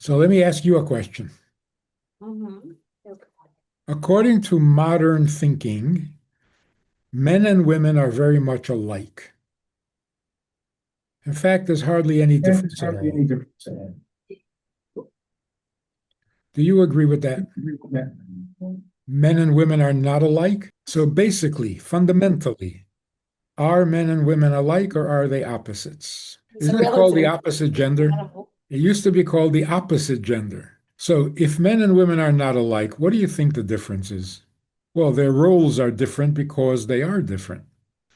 So let me ask you a question. Mm-hmm. Okay. According to modern thinking, men and women are very much alike. In fact, there's hardly any And there's difference at hardly all. any difference in Do you agree with that? it. Men and women are not alike? So basically, fundamentally, are men and women alike or are they opposites? It's Isn't it called the relative. opposite gender? It used to be called the opposite gender. So if men and women are not alike, what do you think the difference is? Well, their roles are different because they are different.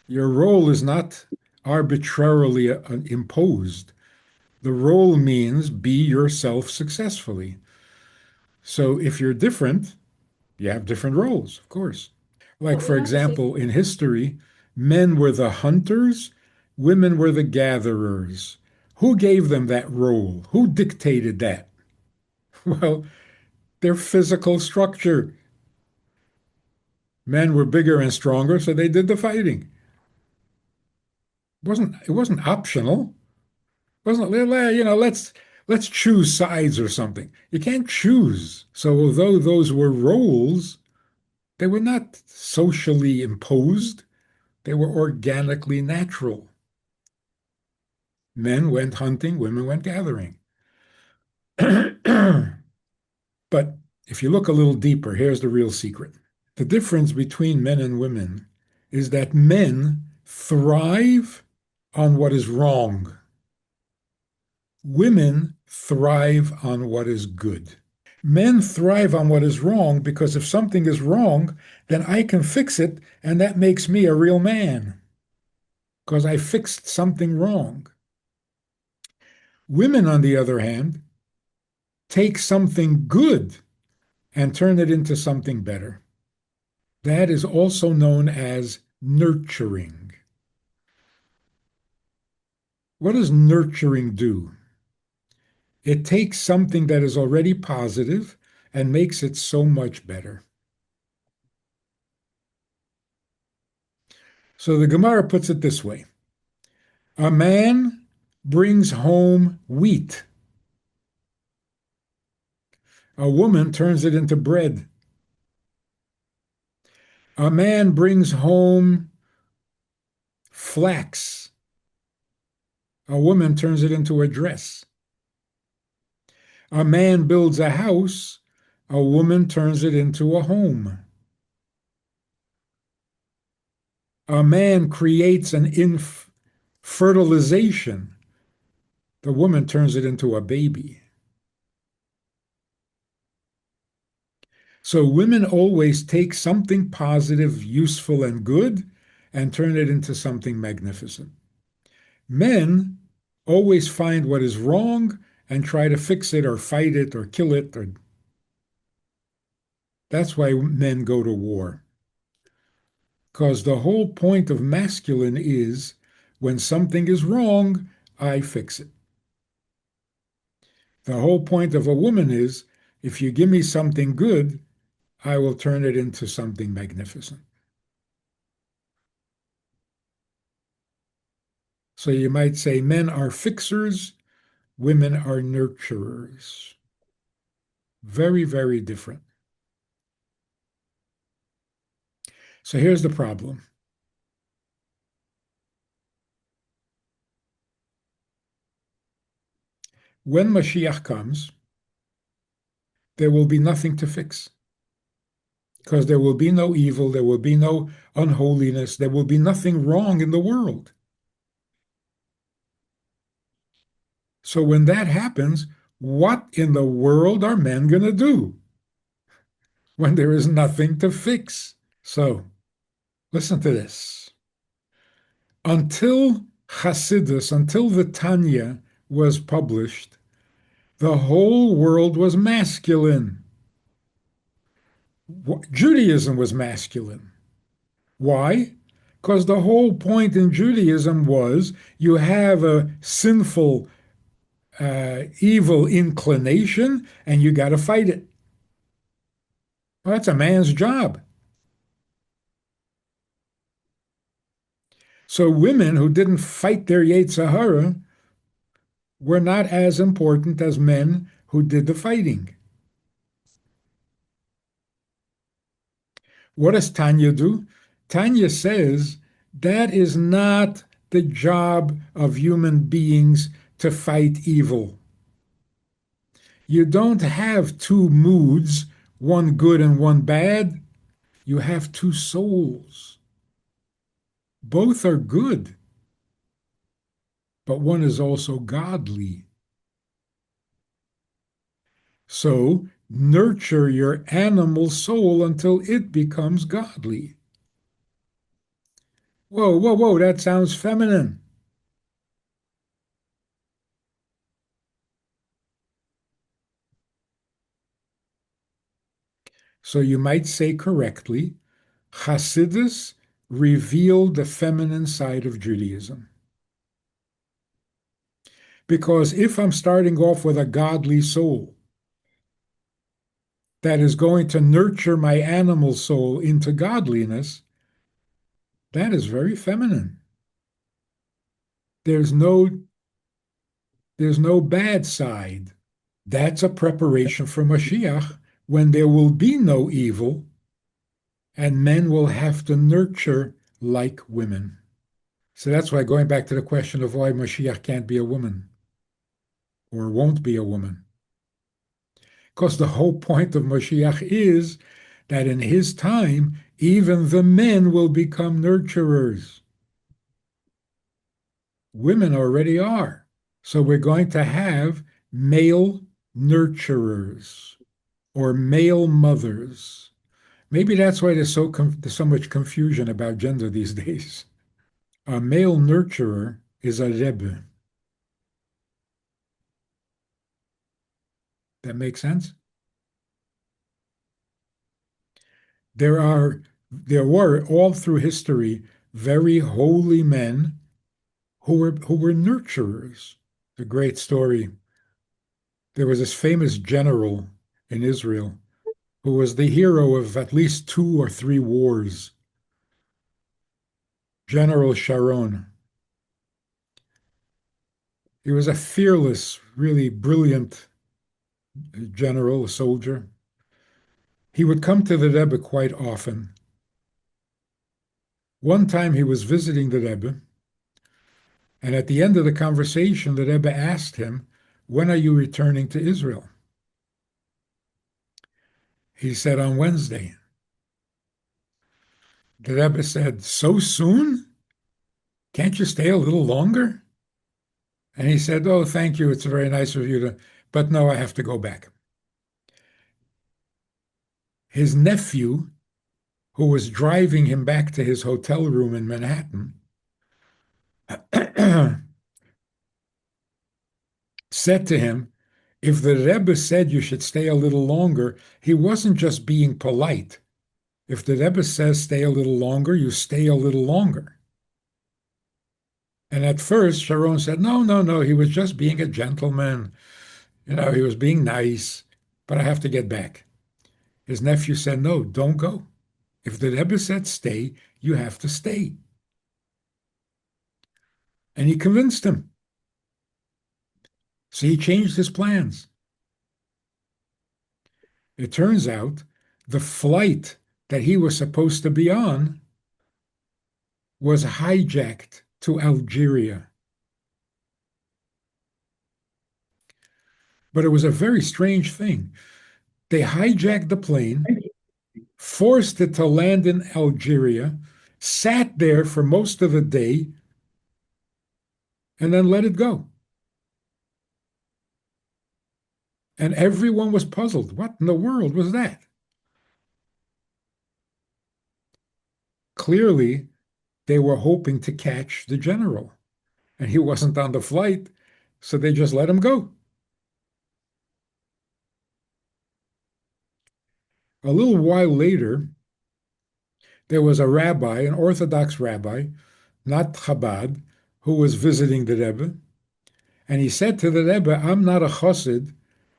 Your role is not arbitrarily imposed. The role means be yourself successfully. So if you're different, you have different roles, of course. Like, But we for have to say, example, in history, men were the hunters, women were the gatherers. Who gave them that role? Who dictated that? Well, their physical structure. Men were bigger and stronger, so they did the fighting. It wasn't optional. It wasn't, let's choose sides or something. You can't choose. So although those were roles, they were not socially imposed. They were organically natural. Men went hunting, women went gathering. But if you look a little deeper, here's the real secret. The difference between men and women is that men thrive on what is wrong. Women thrive on what is good. Men thrive on what is wrong because if something is wrong, then I can fix it, and that makes me a real man because I fixed something wrong. Women, on the other hand, take something good and turn it into something better. That is also known as nurturing. What does nurturing do? It takes something that is already positive and makes it so much better. So the Gemara puts it this way: a man brings home wheat, a woman turns it into bread. A man brings home flax, a woman turns it into a dress. A man builds a house, a woman turns it into a home. A man creates an fertilization, the woman turns it into a baby. So women always take something positive, useful, and good and turn it into something magnificent. Men always find what is wrong and try to fix it or fight it or kill it. That's why men go to war. Because the whole point of masculine is when something is wrong, I fix it. The whole point of a woman is if you give me something good, I will turn it into something magnificent. So you might say men are fixers, women are nurturers. Very, very different. So here's the problem. When Mashiach comes, there will be nothing to fix because there will be no evil, there will be no unholiness, there will be nothing wrong in the world. So when that happens, what in the world are men going to do when there is nothing to fix? So listen to this. Until Hasidus, until the Tanya was published, the whole world was masculine. Judaism was masculine. Why? Because the whole point in Judaism was you have a sinful, evil inclination and you got to fight it. Well, that's a man's job. So women who didn't fight their Yetzer Hara were not as important as men who did the fighting. What does Tanya do? Tanya says that is not the job of human beings to fight evil. You don't have two moods, one good and one bad. You have two souls. Both are good, but one is also godly. So nurture your animal soul until it becomes godly. Whoa, whoa, whoa, that sounds feminine. So you might say correctly, Hasidus revealed the feminine side of Judaism. Because if I'm starting off with a godly soul that is going to nurture my animal soul into godliness, that is very feminine. There's no there's no bad side. That's a preparation for Mashiach when there will be no evil and men will have to nurture like women. So that's why going back to the question of why Mashiach can't be a woman or won't be a woman. Because the whole point of Mashiach is that in his time, even the men will become nurturers. Women already are. So we're going to have male nurturers or male mothers. Maybe that's why there's so much confusion about gender these days. A male nurturer is a Rebbe. That makes sense? There were all through history very holy men who were nurturers. A great story. There was this famous general in Israel who was the hero of at least two or three wars. General Sharon. He was a fearless, really brilliant general, a soldier. He would come to the Rebbe quite often. One time he was visiting the Rebbe, and at the end of the conversation, the Rebbe asked him, "When are you returning to Israel?" He said, "On Wednesday." The Rebbe said, "So soon? Can't you stay a little longer?" And he said, "Oh, thank you. It's very nice of you to, but no, I have to go back." His nephew, who was driving him back to his hotel room in Manhattan, said to him, if the Rebbe said you should stay a little longer, he wasn't just being polite. If the Rebbe says stay a little longer, you stay a little longer. And at first, Sharon said, no, no, no, he was just being a gentleman. He was being nice, but I have to get back. His nephew said, no, don't go. If the Rebbe said stay, you have to stay. And he convinced him. So he changed his plans. It turns out the flight that he was supposed to be on was hijacked to Algeria. But it was a very strange thing. They hijacked the plane, forced it to land in Algeria, sat there for most of the day, and then let it go. And everyone was puzzled. What in the world was that? Clearly, they were hoping to catch the general, and he wasn't on the flight, so they just let him go. A little while later, there was a rabbi, an Orthodox rabbi, not Chabad, who was visiting the Rebbe, and he said to the Rebbe, I'm not a chassid,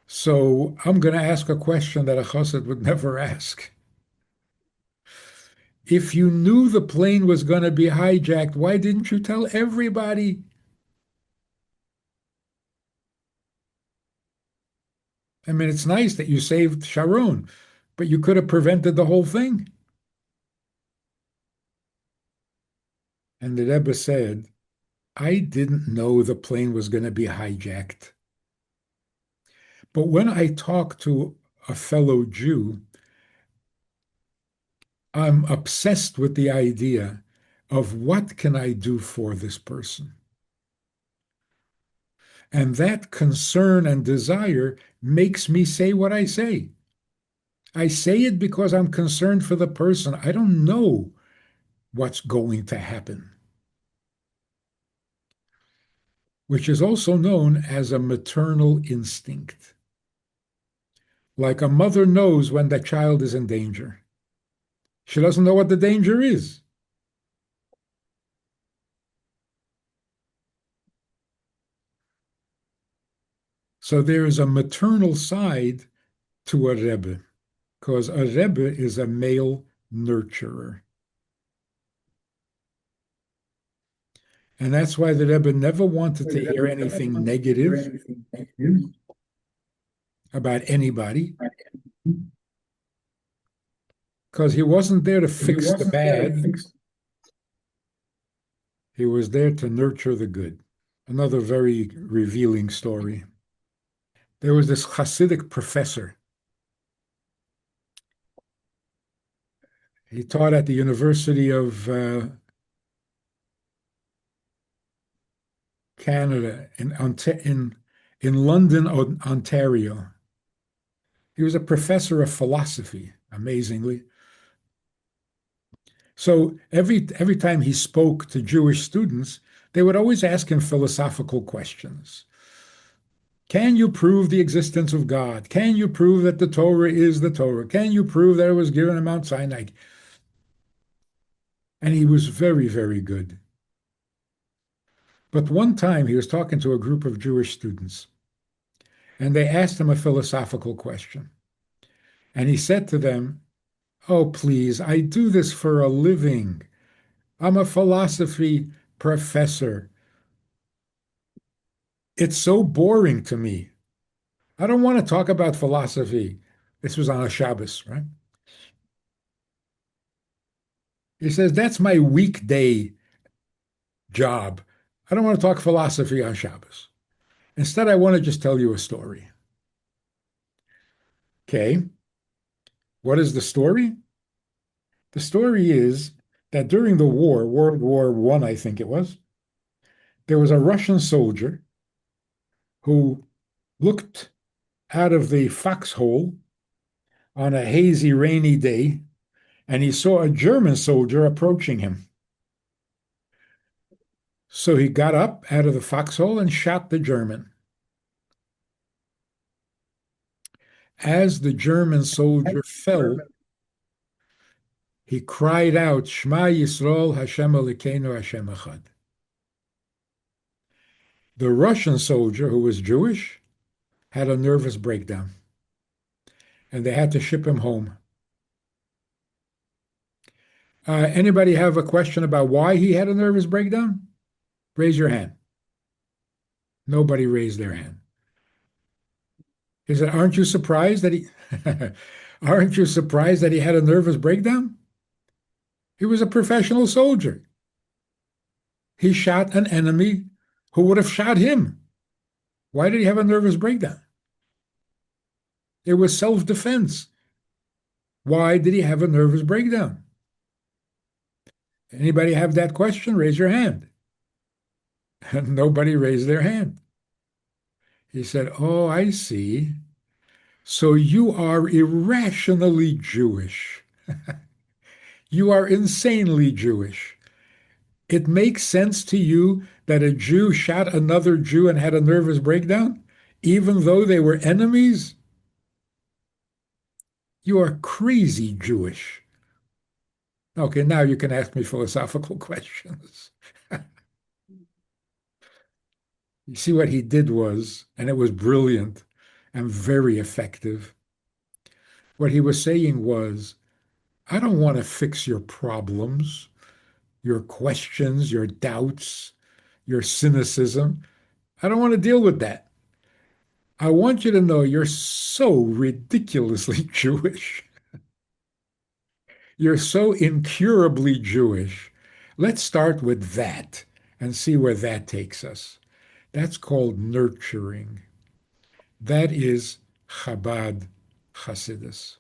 so I'm going to ask a question that a chassid would never ask. If you knew the plane was going to be hijacked, why didn't you tell everybody? I mean, it's nice that you saved Sharon, but you could have prevented the whole thing. And the Rebbe said, I didn't know the plane was going to be hijacked. But when I talk to a fellow Jew, I'm obsessed with the idea of what can I do for this person? And that concern and desire makes me say what I say. I say it because I'm concerned for the person. I don't know what's going to happen, which is also known as a maternal instinct. Like a mother knows when the child is in danger. She doesn't know what the danger is. So there is a maternal side to a Rebbe, because a Rebbe is a male nurturer. And that's why the Rebbe never wanted to hear anything negative about anybody, because he wasn't there to fix the bad. He was there to nurture the good. Another very revealing story. There was this Hasidic professor. He taught at the University of Canada in London, Ontario. He was a professor of philosophy, amazingly. So every time he spoke to Jewish students, they would always ask him philosophical questions. Can you prove the existence of God? Can you prove that the Torah is the Torah? Can you prove that it was given at Mount Sinai? And he was very, very good. But one time he was talking to a group of Jewish students, and they asked him a philosophical question. And he said to them, oh, please, I do this for a living. I'm a philosophy professor. It's so boring to me. I don't want to talk about philosophy. This was on a Shabbos, right? He says, that's my weekday job. I don't want to talk philosophy on Shabbos. Instead, I want to just tell you a story. Okay. What is the story? The story is that during the war, World War I, I think it was, there was a Russian soldier who looked out of the foxhole on a hazy, rainy day, and he saw a German soldier approaching him. So he got up out of the foxhole and shot the German. As the German soldier fell, he cried out, Shema Yisrael, Hashem Elokeinu, Hashem Echad. The Russian soldier, who was Jewish, had a nervous breakdown, and they had to ship him home. Anybody have a question about why he had a nervous breakdown? Raise your hand. Nobody raised their hand. He said, aren't you surprised that he aren't you surprised that he had a nervous breakdown? He was a professional soldier. He shot an enemy who would have shot him. Why did he have a nervous breakdown? It was self-defense. Why did he have a nervous breakdown? Anybody have that question? Raise your hand. And nobody raised their hand. He said, oh, I see. So you are irrationally Jewish. You are insanely Jewish. It makes sense to you that a Jew shot another Jew and had a nervous breakdown, even though they were enemies? You are crazy Jewish. Okay, now you can ask me philosophical questions. You see what he did was, and it was brilliant and very effective. What he was saying was, I don't want to fix your problems, your questions, your doubts, your cynicism. I don't want to deal with that. I want you to know you're so ridiculously Jewish. You're so incurably Jewish. Let's start with that and see where that takes us. That's called nurturing. That is Chabad Hasidus.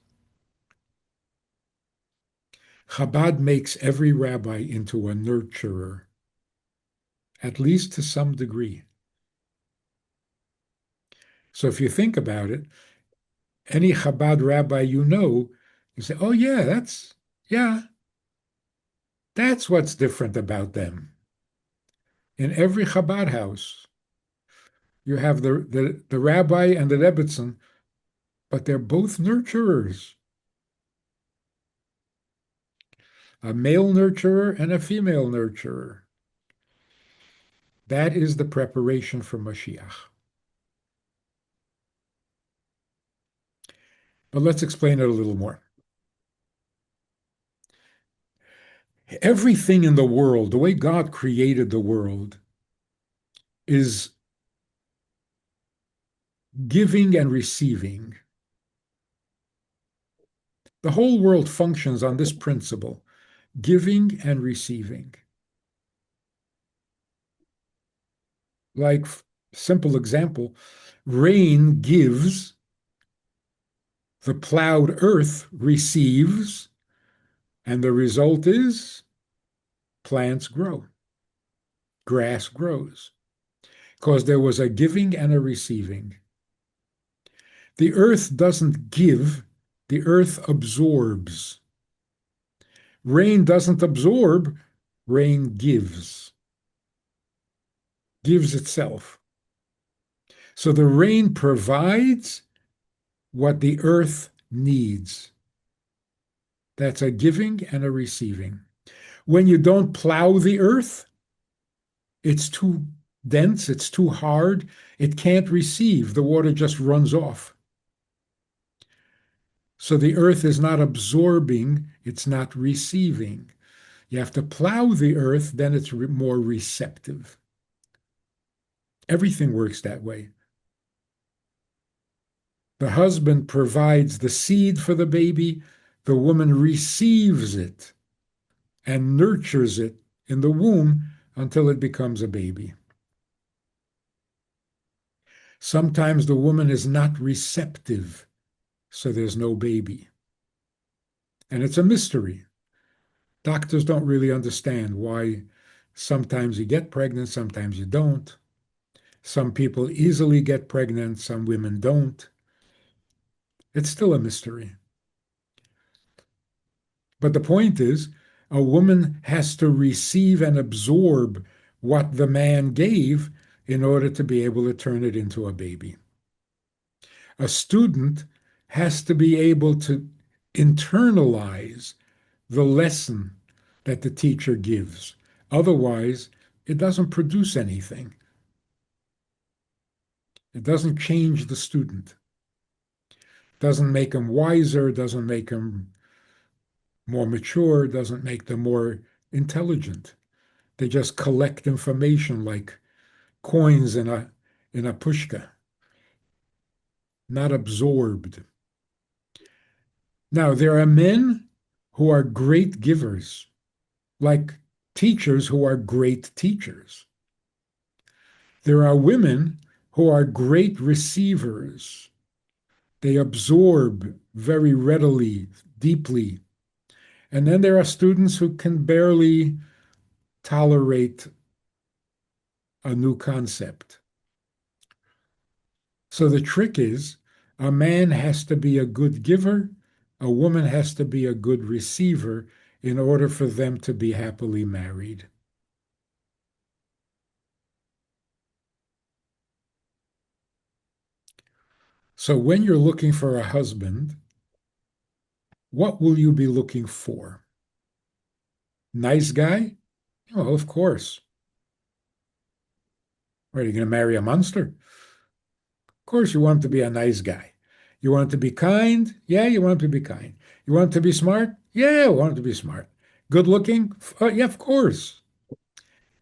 Chabad makes every rabbi into a nurturer, at least to some degree. So if you think about it, any Chabad rabbi you say, oh yeah, that's what's different about them. In every Chabad house, you have the rabbi and the rebbitzin, but they're both nurturers, a male nurturer and a female nurturer. That is the preparation for Mashiach. But let's explain it a little more. Everything in the world, the way God created the world, is giving and receiving. The whole world functions on this principle, giving and receiving. Like, simple example, rain gives, the plowed earth receives, and the result is plants grow, grass grows, because there was a giving and a receiving. The earth doesn't give, the earth absorbs. Rain doesn't absorb, rain gives itself. So the rain provides what the earth needs. That's a giving and a receiving. When you don't plow the earth, it's too dense, it's too hard, it can't receive. The water just runs off. So the earth is not absorbing, it's not receiving. You have to plow the earth, then it's more receptive. Everything works that way. The husband provides the seed for the baby, the woman receives it and nurtures it in the womb until it becomes a baby. Sometimes the woman is not receptive, so there's no baby. And it's a mystery. Doctors don't really understand why sometimes you get pregnant, sometimes you don't. Some people easily get pregnant, some women don't. It's still a mystery. But the point is, a woman has to receive and absorb what the man gave in order to be able to turn it into a baby. A student has to be able to internalize the lesson that the teacher gives. Otherwise, it doesn't produce anything. It doesn't change the student. Doesn't make him wiser, doesn't make him more mature, doesn't make them more intelligent. They just collect information like coins in a pushka, not absorbed. Now, there are men who are great givers, like teachers who are great teachers. There are women who are great receivers. They absorb very readily, deeply. And then there are students who can barely tolerate a new concept. So the trick is a man has to be a good giver, a woman has to be a good receiver in order for them to be happily married. So when you're looking for a husband, what will you be looking for? Nice guy? Oh, of course. Are you going to marry a monster? Of course, you want him to be a nice guy. You want him to be kind? Yeah, you want him to be kind. You want him to be smart? Yeah, you want him to be smart. Good looking? Yeah, of course.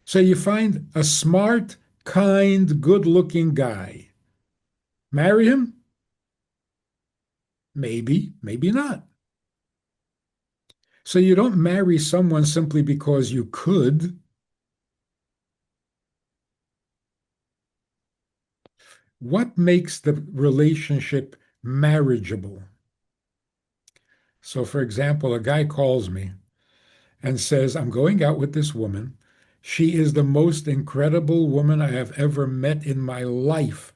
So you find a smart, kind, good looking guy. Marry him? Maybe, maybe not. So you don't marry someone simply because you could. What makes the relationship marriageable? So, for example, a guy calls me and says, I'm going out with this woman. She is the most incredible woman I have ever met in my life.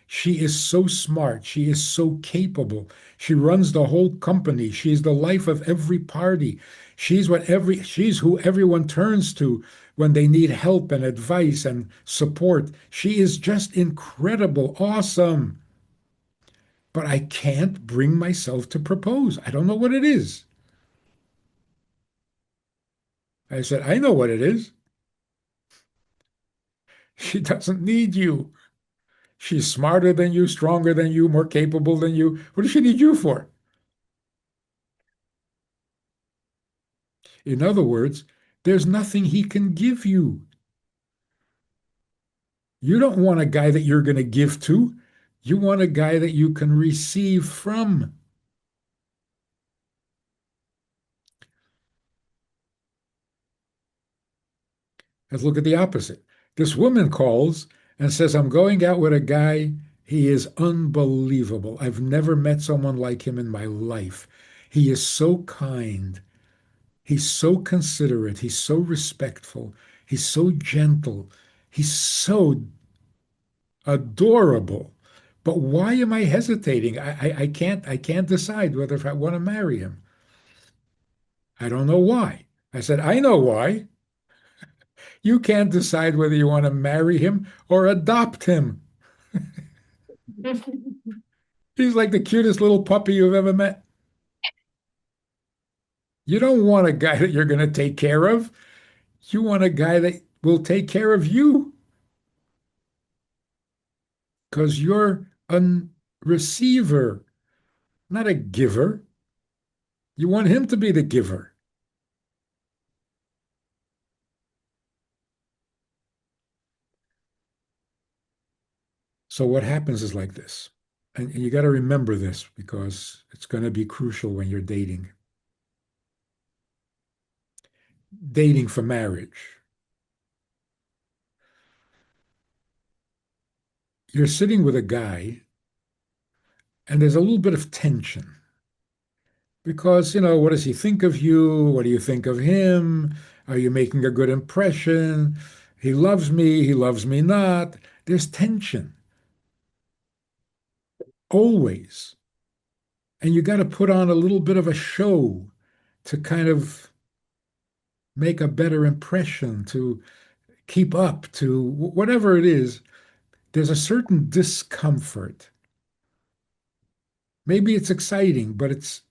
She is so smart. She is so capable. She runs the whole company. She's the life of every party. She's who everyone turns to when they need help and advice and support. She is just incredible, awesome. But I can't bring myself to propose. I don't know what it is. I said, I know what it is. She doesn't need you. She's smarter than you, stronger than you, more capable than you. What does she need you for? In other words, there's nothing he can give you. You don't want a guy that you're going to give to. You want a guy that you can receive from. Let's look at the opposite. This woman calls and says, I'm going out with a guy. He is unbelievable. I've never met someone like him in my life. He is so kind. He's so considerate. He's so respectful. He's so gentle. He's so adorable. But why am I hesitating? I can't decide whether if I want to marry him. I don't know why. I said, I know why. You can't decide whether you want to marry him or adopt him. He's like the cutest little puppy you've ever met. You don't want a guy that you're going to take care of. You want a guy that will take care of you because you're a receiver, not a giver. You want him to be the giver. So what happens is like this. And you got to remember this because it's going to be crucial when you're dating. Dating for marriage. You're sitting with a guy and there's a little bit of tension because, what does he think of you? What do you think of him? Are you making a good impression? He loves me not. There's tension always. And you got to put on a little bit of a show to kind of make a better impression, to keep up, to whatever it is. There's a certain discomfort. Maybe it's exciting, but it's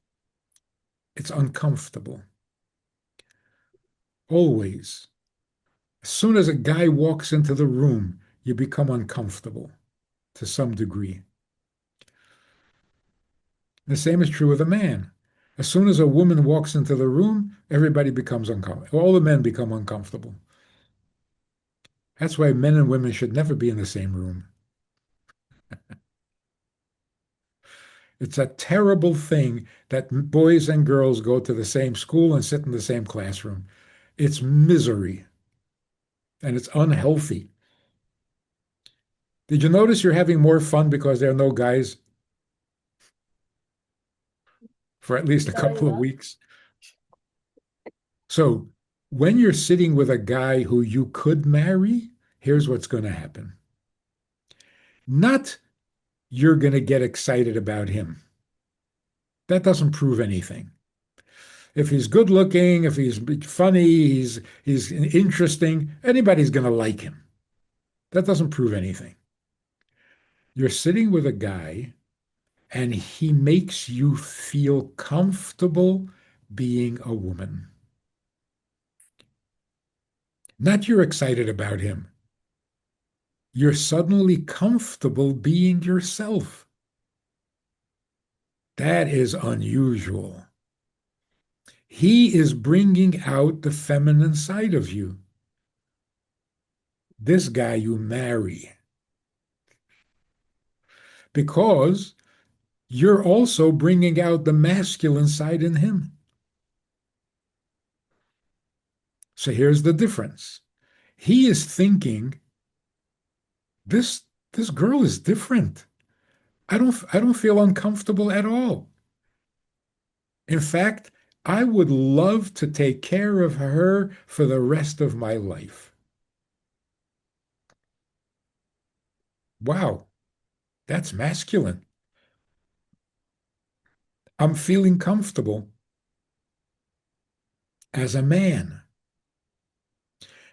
uncomfortable. Always. As soon as a guy walks into the room, you become uncomfortable to some degree. The same is true with a man. As soon as a woman walks into the room, everybody becomes uncomfortable. All the men become uncomfortable. That's why men and women should never be in the same room. It's a terrible thing that boys and girls go to the same school and sit in the same classroom. It's misery and it's unhealthy. Did you notice you're having more fun because there are no guys for at least a Sorry, couple of what? weeks? So when you're sitting with a guy who you could marry, here's what's going to happen. Not you're going to get excited about him. That doesn't prove anything. If he's good looking, if he's funny, he's interesting, anybody's going to like him. That doesn't prove anything. You're sitting with a guy and he makes you feel comfortable being a woman. Not you're excited about him. You're suddenly comfortable being yourself. That is unusual. He is bringing out the feminine side of you. This guy you marry. because you're also bringing out the masculine side in him. So here's the difference. He is thinking, this this girl is different. I don't feel uncomfortable at all. In fact, I would love to take care of her for the rest of my life. Wow, that's masculine. I'm feeling comfortable as a man.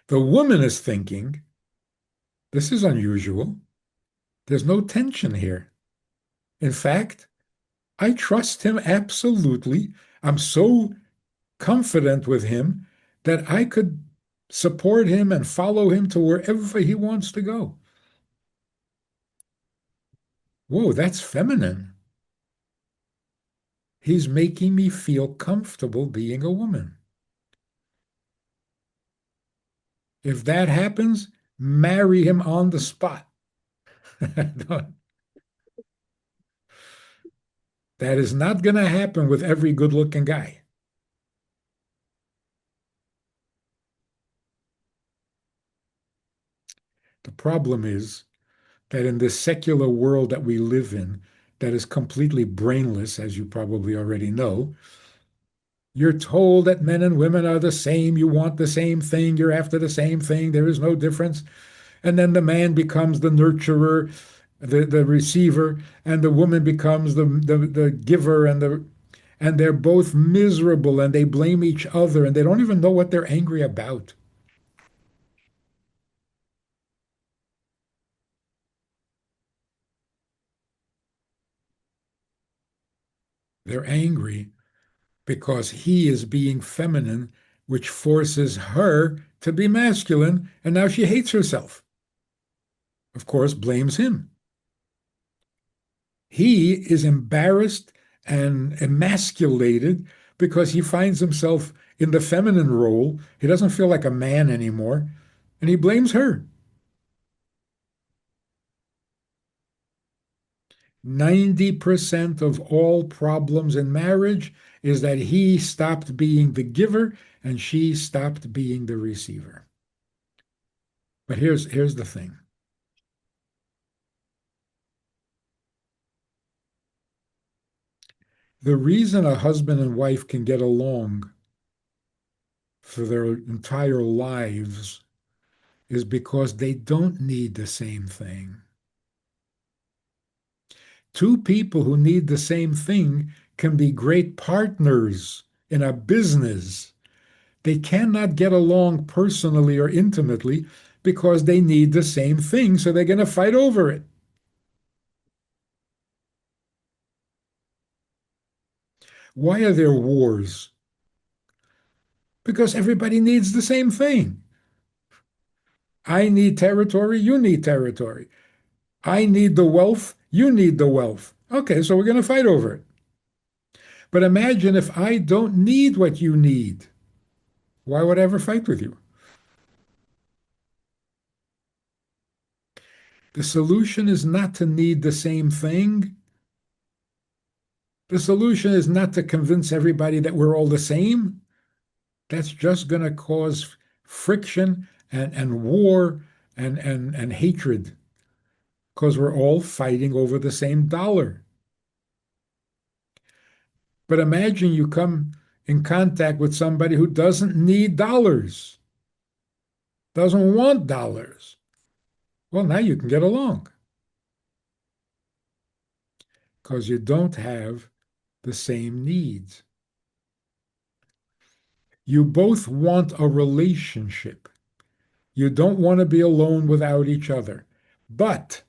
The woman is thinking, this is unusual. There's no tension here. In fact, I trust him absolutely. I'm so confident with him that I could support him and follow him to wherever he wants to go. Whoa, that's feminine. He's making me feel comfortable being a woman. If that happens, marry him on the spot. That is not going to happen with every good-looking guy. The problem is that in this secular world that we live in, that is completely brainless, as you probably already know, you're told that men and women are the same. You want the same thing. You're after the same thing. There is no difference. And then the man becomes the nurturer, the receiver, and the woman becomes the giver, and they're both miserable and they blame each other and they don't even know what they're angry about. They're angry because he is being feminine, which forces her to be masculine, and now she hates herself. Of course, blames him. He is embarrassed and emasculated because he finds himself in the feminine role. He doesn't feel like a man anymore, and he blames her. 90% of all problems in marriage is that he stopped being the giver and she stopped being the receiver. But here's the thing. The reason a husband and wife can get along for their entire lives is because they don't need the same thing. Two people who need the same thing can be great partners in a business. They cannot get along personally or intimately because they need the same thing, so they're going to fight over it. Why are there wars? Because everybody needs the same thing. I need territory, you need territory. I need the wealth, you need the wealth. Okay, so we're going to fight over it. But imagine if I don't need what you need. Why would I ever fight with you? The solution is not to need the same thing. The solution is not to convince everybody that we're all the same. That's just going to cause friction and war and hatred because we're all fighting over the same dollar. But imagine you come in contact with somebody who doesn't need dollars, doesn't want dollars. Well, now you can get along because you don't have the same needs. You both want a relationship. You don't want to be alone without each other. But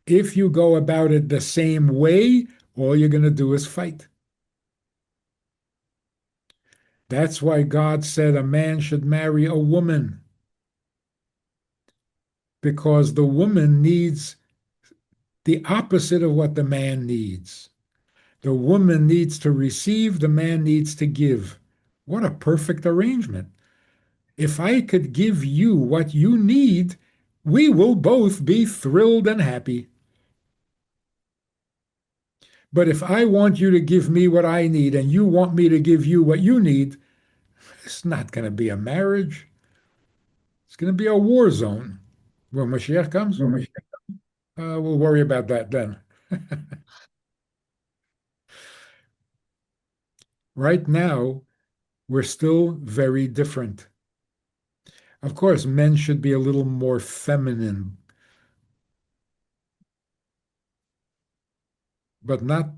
if you go about it the same way, all you're going to do is fight. That's why God said a man should marry a woman, because the woman needs the opposite of what the man needs. The woman needs to receive, the man needs to give. What a perfect arrangement. If I could give you what you need, we will both be thrilled and happy. But if I want you to give me what I need and you want me to give you what you need, it's not going to be a marriage. It's going to be a war zone. When Mashiach comes, we'll worry about that then. Right now, we're still very different. Of course, men should be a little more feminine, but not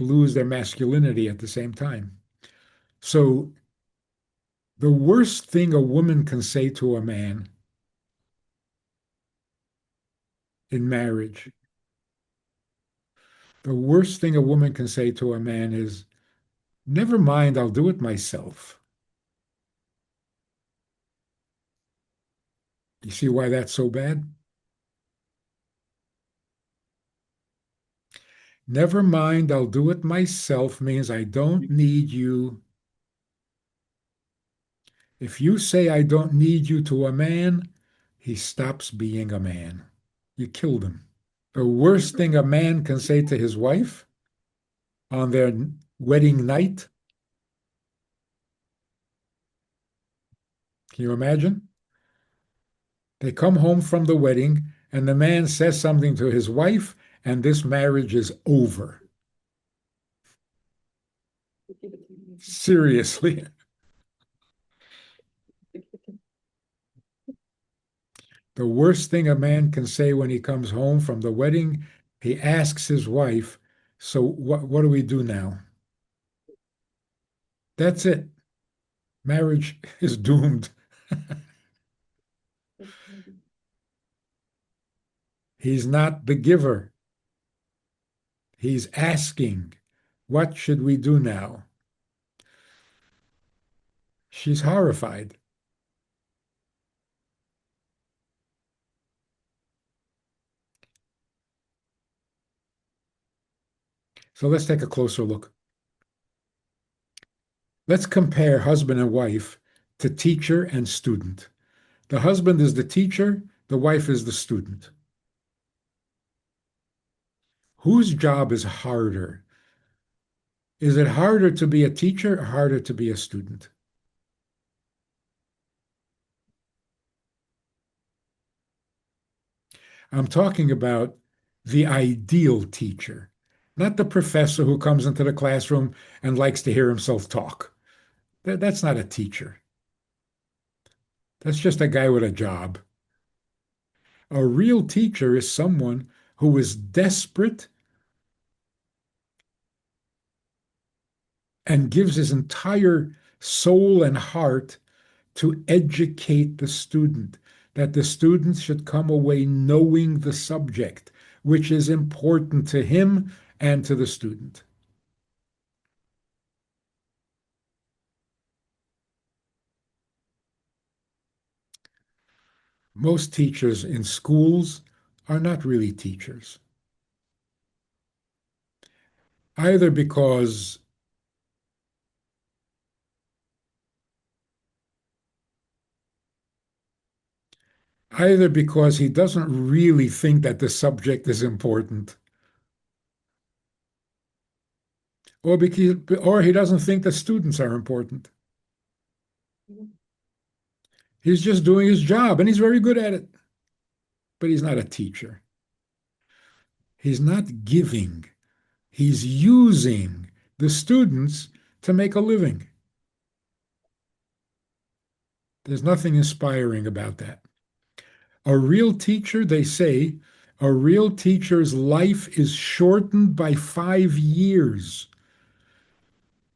lose their masculinity at the same time. So the worst thing a woman can say to a man in marriage, the worst thing a woman can say to a man is, never mind, I'll do it myself. You see why that's so bad? Never mind, I'll do it myself means I don't need you. If you say I don't need you to a man, he stops being a man. You killed him. The worst thing a man can say to his wife on their wedding night, can you imagine? They come home from the wedding and the man says something to his wife, and this marriage is over. Seriously. The worst thing a man can say when he comes home from the wedding, he asks his wife, so what do we do now? That's it. Marriage is doomed. He's not the giver. He's asking, what should we do now? She's horrified. So let's take a closer look. Let's compare husband and wife to teacher and student. The husband is the teacher, the wife is the student. Whose job is harder? Is it harder to be a teacher or harder to be a student? I'm talking about the ideal teacher, not the professor who comes into the classroom and likes to hear himself talk. That's not a teacher. That's just a guy with a job. A real teacher is someone who is desperate and gives his entire soul and heart to educate the student, that the student should come away knowing the subject, which is important to him and to the student. Most teachers in schools are not really teachers, either because he doesn't really think that the subject is important, or he doesn't think that students are important. He's just doing his job, and he's very good at it, but he's not a teacher. He's not giving. He's using the students to make a living. There's nothing inspiring about that. A real teacher, they say, a real teacher's life is shortened by 5 years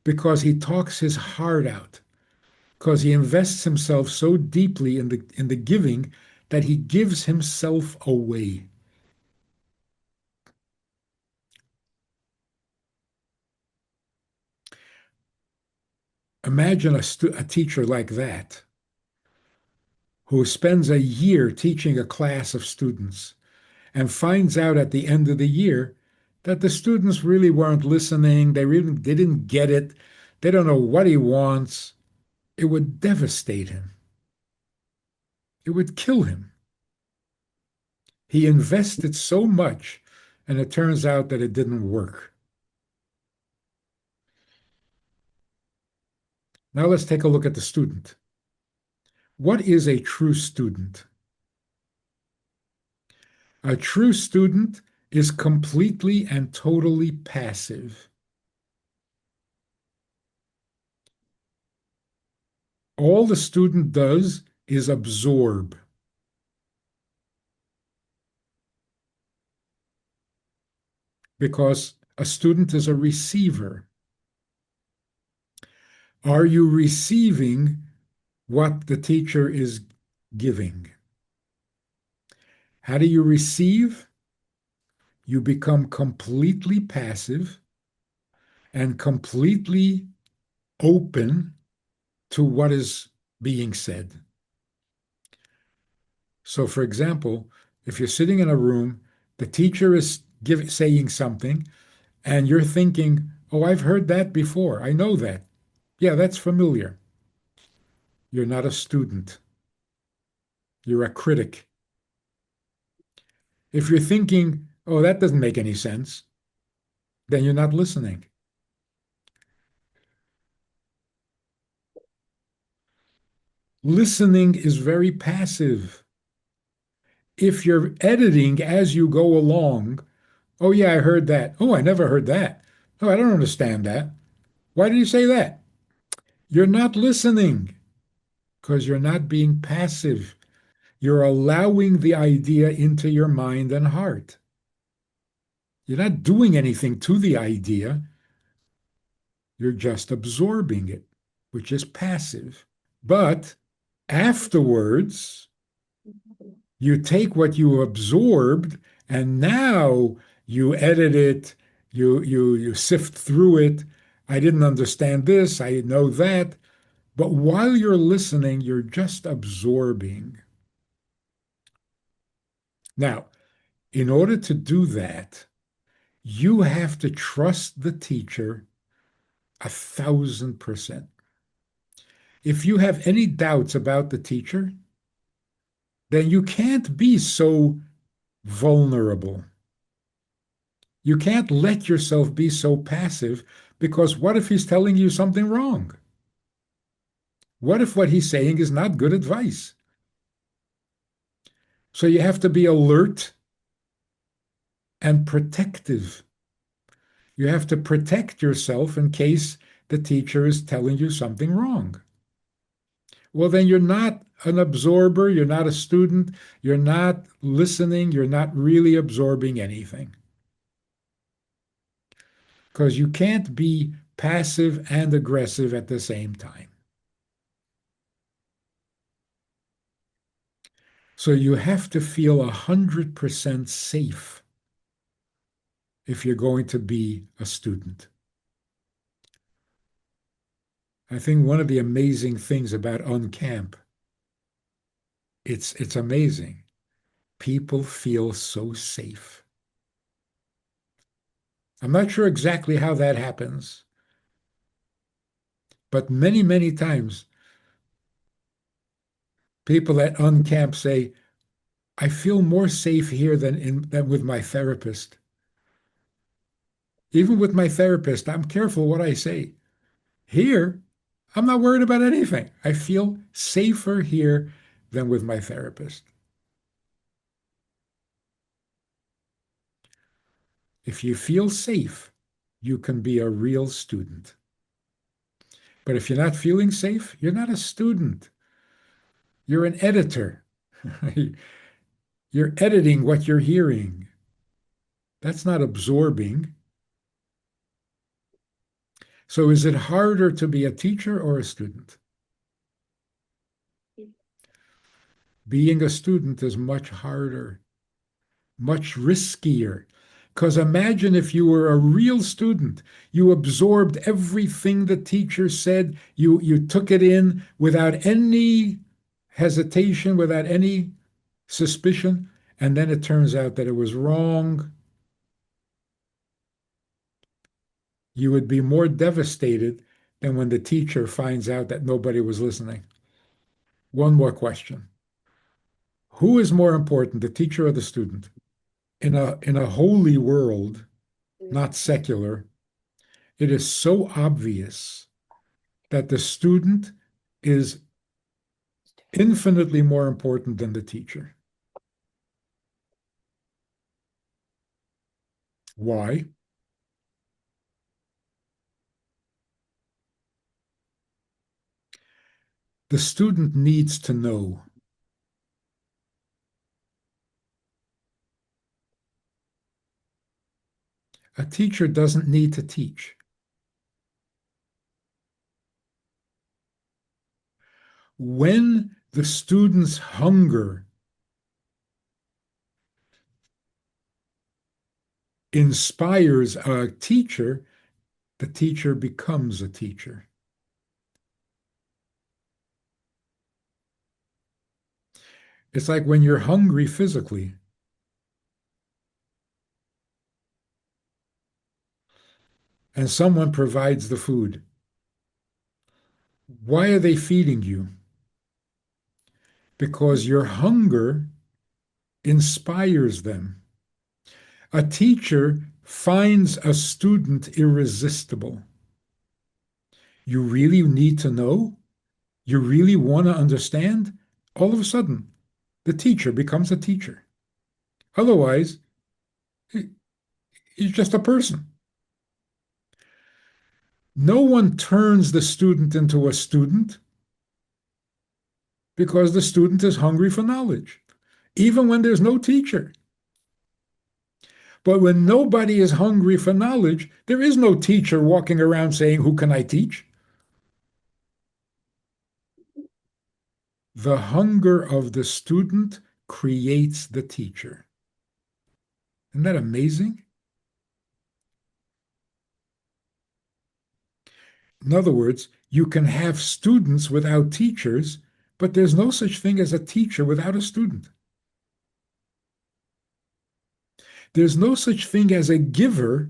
because he talks his heart out, because he invests himself so deeply in the giving that he gives himself away. Imagine a teacher like that who spends a year teaching a class of students and finds out at the end of the year that the students really weren't listening. They didn't get it. They don't know what he wants. It would devastate him. It would kill him. He invested so much, and it turns out that it didn't work. Now let's take a look at the student. What is a true student? A true student is completely and totally passive. All the student does is absorb. Because a student is a receiver. Are you receiving what the teacher is giving? How do you receive? You become completely passive and completely open to what is being said. So, for example, if you're sitting in a room, the teacher is saying something, and you're thinking, oh, I've heard that before. I know that. Yeah, that's familiar. You're not a student. You're a critic. If you're thinking, oh, that doesn't make any sense, then you're not listening. Listening is very passive. If you're editing as you go along, oh, yeah, I heard that. Oh, I never heard that. Oh, I don't understand that. Why did you say that? You're not listening because you're not being passive. You're allowing the idea into your mind and heart. You're not doing anything to the idea. You're just absorbing it, which is passive. But afterwards, you take what you absorbed and now you edit it, you sift through it. I didn't understand this, I know that. But while you're listening, you're just absorbing. Now, in order to do that, you have to trust the teacher 1,000%. If you have any doubts about the teacher, then you can't be so vulnerable. You can't let yourself be so passive because what if he's telling you something wrong? What if what he's saying is not good advice? So you have to be alert and protective. You have to protect yourself in case the teacher is telling you something wrong. Well, then you're not an absorber, you're not a student, you're not listening, you're not really absorbing anything. Because you can't be passive and aggressive at the same time. So you have to feel 100% safe if you're going to be a student. I think one of the amazing things about UnCamp, it's amazing. People feel so safe. I'm not sure exactly how that happens, but many, many times people at UnCamp say, I feel more safe here than with my therapist. Even with my therapist, I'm careful what I say. Here, I'm not worried about anything. I feel safer here than with my therapist. If you feel safe, you can be a real student. But if you're not feeling safe, you're not a student. You're an editor. You're editing what you're hearing. That's not absorbing. So is it harder to be a teacher or a student? Being a student is much harder, much riskier. Because imagine if you were a real student, you absorbed everything the teacher said, you took it in without any hesitation, without any suspicion, and then it turns out that it was wrong. You would be more devastated than when the teacher finds out that nobody was listening. One more question. Who is more important, the teacher or the student? In a holy world, not secular, it is so obvious that the student is infinitely more important than the teacher. Why? The student needs to know. A teacher doesn't need to teach. When the student's hunger inspires a teacher, the teacher becomes a teacher. It's like when you're hungry physically and someone provides the food. Why are they feeding you? Because your hunger inspires them. A teacher finds a student irresistible. You really need to know? You really want to understand? All of a sudden, the teacher becomes a teacher. Otherwise, he's just a person. No one turns the student into a student because the student is hungry for knowledge, even when there's no teacher. But when nobody is hungry for knowledge, there is no teacher walking around saying, "Who can I teach?" The hunger of the student creates the teacher. Isn't that amazing? In other words, you can have students without teachers, but there's no such thing as a teacher without a student. There's no such thing as a giver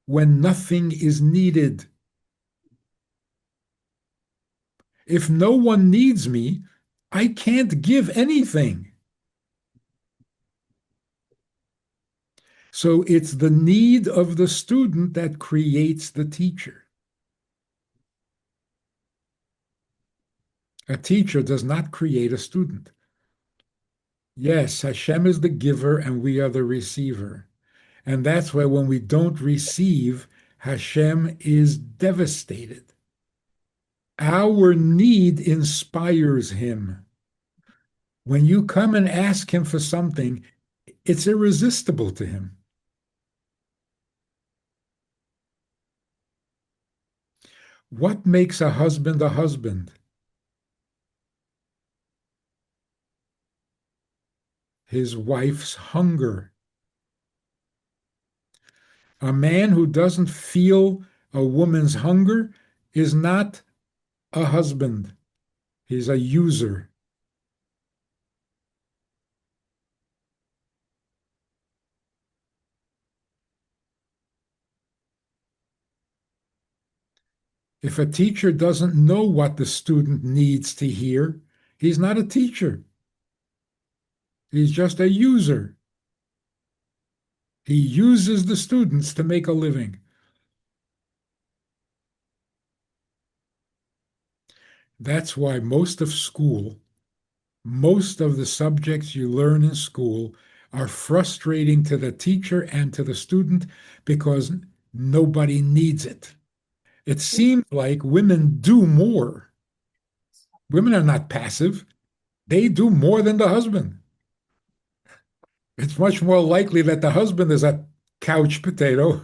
when nothing is needed. If no one needs me, I can't give anything. So it's the need of the student that creates the teacher. A teacher does not create a student. Yes, Hashem is the giver and we are the receiver. And that's why when we don't receive, Hashem is devastated. Our need inspires him. When you come and ask him for something, it's irresistible to him. What makes a husband a husband? His wife's hunger. A man who doesn't feel a woman's hunger is not a husband. He's a user. If a teacher doesn't know what the student needs to hear, he's not a teacher. He's just a user. He uses the students to make a living. That's why most of school, most of the subjects you learn in school are frustrating to the teacher and to the student because nobody needs it. It seems like women do more. Women are not passive. They do more than the husband. It's much more likely that the husband is a couch potato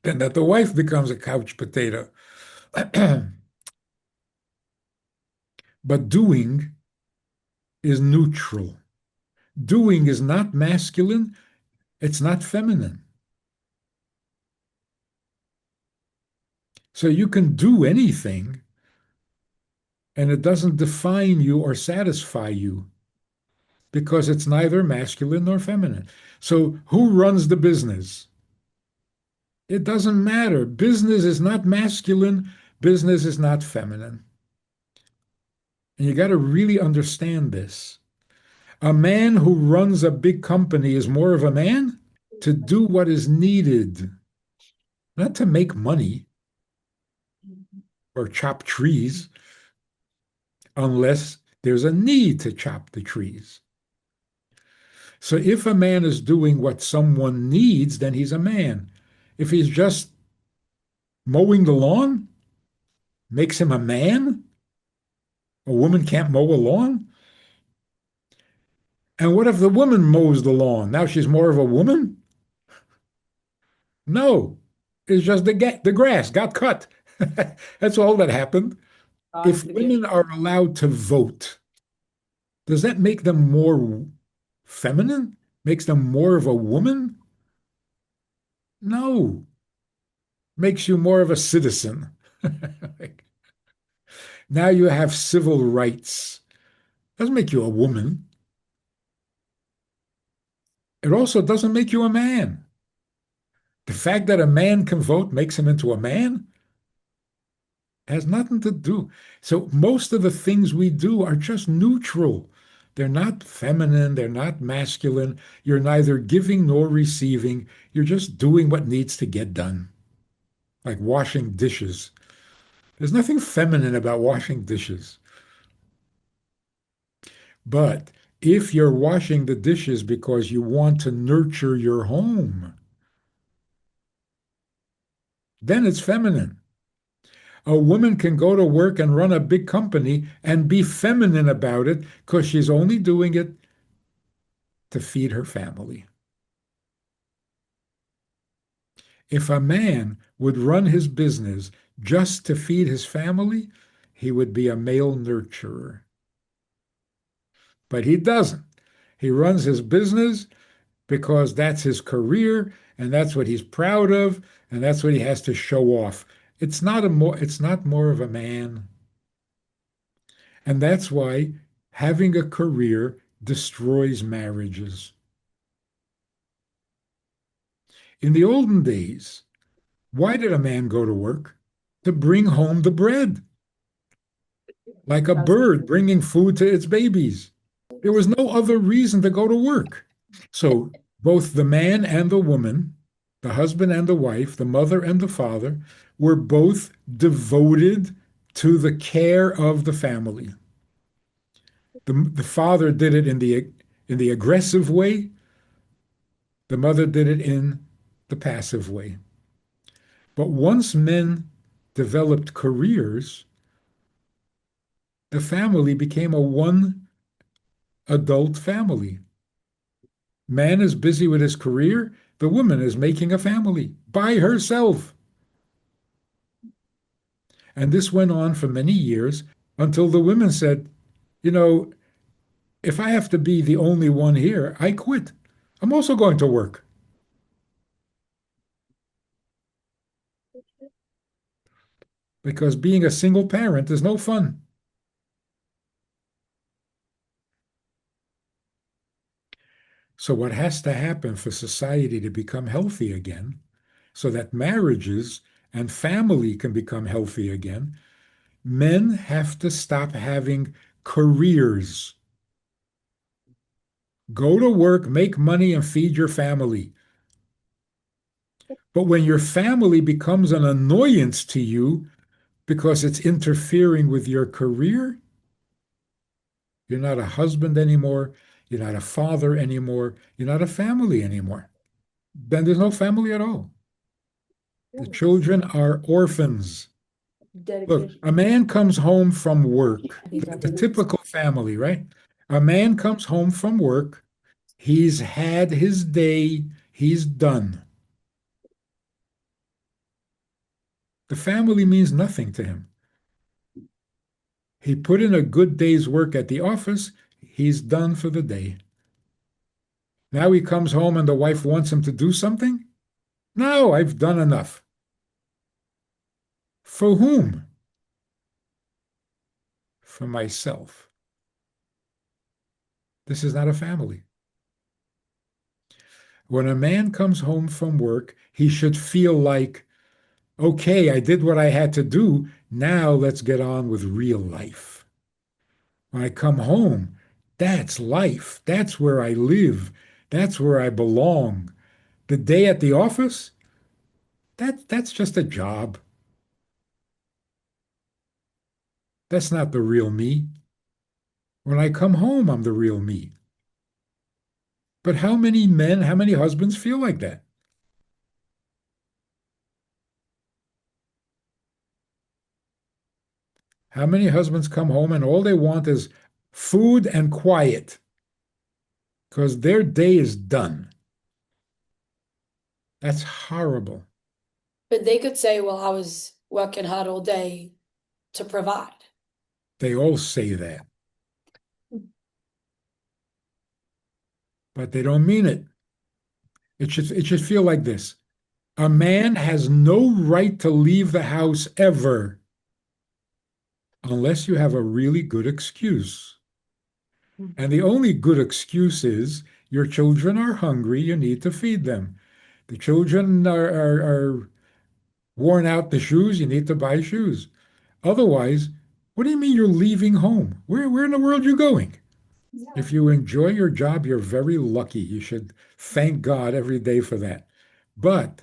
than that the wife becomes a couch potato. But doing is neutral. Doing is not masculine, it's not feminine. So you can do anything and it doesn't define you or satisfy you because it's neither masculine nor feminine. So who runs the business? It doesn't matter. Business is not masculine, business is not feminine. And you got to really understand this. A man who runs a big company is more of a man to do what is needed, not to make money. or chop trees unless there's a need to chop the trees. So if a man is doing what someone needs, then he's a man. If he's just mowing the lawn, makes him a man. A woman can't mow a lawn. And what if the woman mows the lawn? Now she's more of a woman? No, it's just the grass got cut. That's all that happened. If women are allowed to vote, does that make them more feminine? Makes them more of a woman? No, makes you more of a citizen. Now you have civil rights. Doesn't make you a woman. It also doesn't make you a man. The fact that a man can vote makes him into a man has nothing to do. So most of the things we do are just neutral. They're not feminine, they're not masculine. You're neither giving nor receiving. You're just doing what needs to get done, like washing dishes. There's nothing feminine about washing dishes. But if you're washing the dishes because you want to nurture your home, then it's feminine. A woman can go to work and run a big company and be feminine about it because she's only doing it to feed her family. If a man would run his business just to feed his family, he would be a male nurturer. But he doesn't. He runs his business because that's his career and that's what he's proud of and that's what he has to show off. It's not more of a man. And that's why having a career destroys marriages. In the olden days, why did a man go to work? To bring home the bread, like a bird bringing food to its babies. There was no other reason to go to work. So both the man and the woman, the husband and the wife, the mother and the father, were both devoted to the care of the family. The father did it in the aggressive way. The mother did it in the passive way. But once men developed careers, the family became a one adult family. Man is busy with his career, the woman is making a family by herself. And this went on for many years until the women said, you know, if I have to be the only one here, I quit. I'm also going to work because being a single parent is no fun. So, what has to happen for society to become healthy again, so that marriages and family can become healthy again, men have to stop having careers. Go to work, make money, and feed your family. But when your family becomes an annoyance to you because it's interfering with your career, you're not a husband anymore, you're not a father anymore, you're not a family anymore. Then there's no family at all. The children are orphans. Look, a man comes home from work, the typical family, right? A man comes home from work, he's had his day, he's done. The family means nothing to him. He put in a good day's work at the office, he's done for the day. Now he comes home and the wife wants him to do something? No, I've done enough. For whom? For myself. This is not a family. When a man comes home from work, he should feel like, okay, I did what I had to do. Now let's get on with real life. When I come home, that's life. That's where I live. That's where I belong. The day at the office, that's just a job. That's not the real me. When I come home, I'm the real me. But how many men, how many husbands feel like that? How many husbands come home and all they want is food and quiet because their day is done? That's horrible. But they could say, well, I was working hard all day to provide. They all say that, but they don't mean it. It should feel like this. A man has no right to leave the house ever unless you have a really good excuse. And the only good excuse is your children are hungry, you need to feed them. The children are worn out the shoes, you need to buy shoes. Otherwise, what do you mean you're leaving home? Where in the world are you going? Yeah. If you enjoy your job, you're very lucky. You should thank God every day for that. But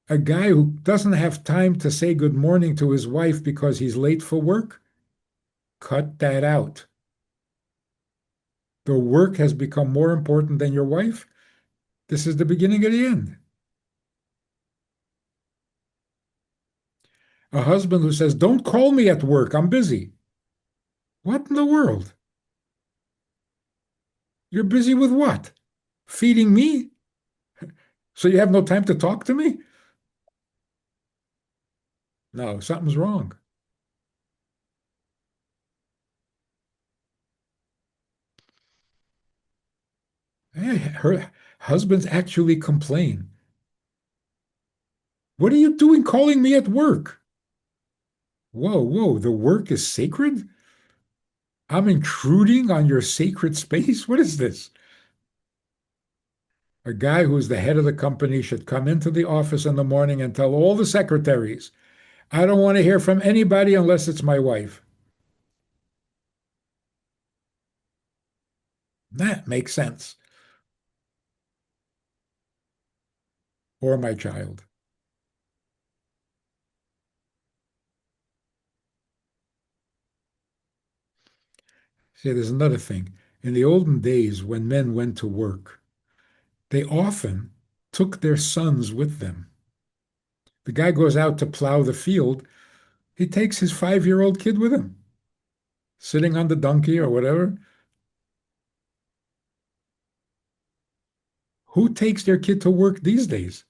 a guy who doesn't have time to say good morning to his wife because he's late for work, cut that out. The work has become more important than your wife. This is the beginning of the end. A husband who says, "Don't call me at work, I'm busy." What in the world? You're busy with what? Feeding me? So you have no time to talk to me? No, something's wrong. Her husbands actually complain. What are you doing calling me at work? Whoa, whoa, the work is sacred? I'm intruding on your sacred space? What is this? A guy who's the head of the company should come into the office in the morning and tell all the secretaries, I don't want to hear from anybody unless it's my wife. That makes sense. Or my child. See, there's another thing. In the olden days, when men went to work, they often took their sons with them. The guy goes out to plow the field, he takes his 5-year-old kid with him, sitting on the donkey or whatever. Who takes their kid to work these days?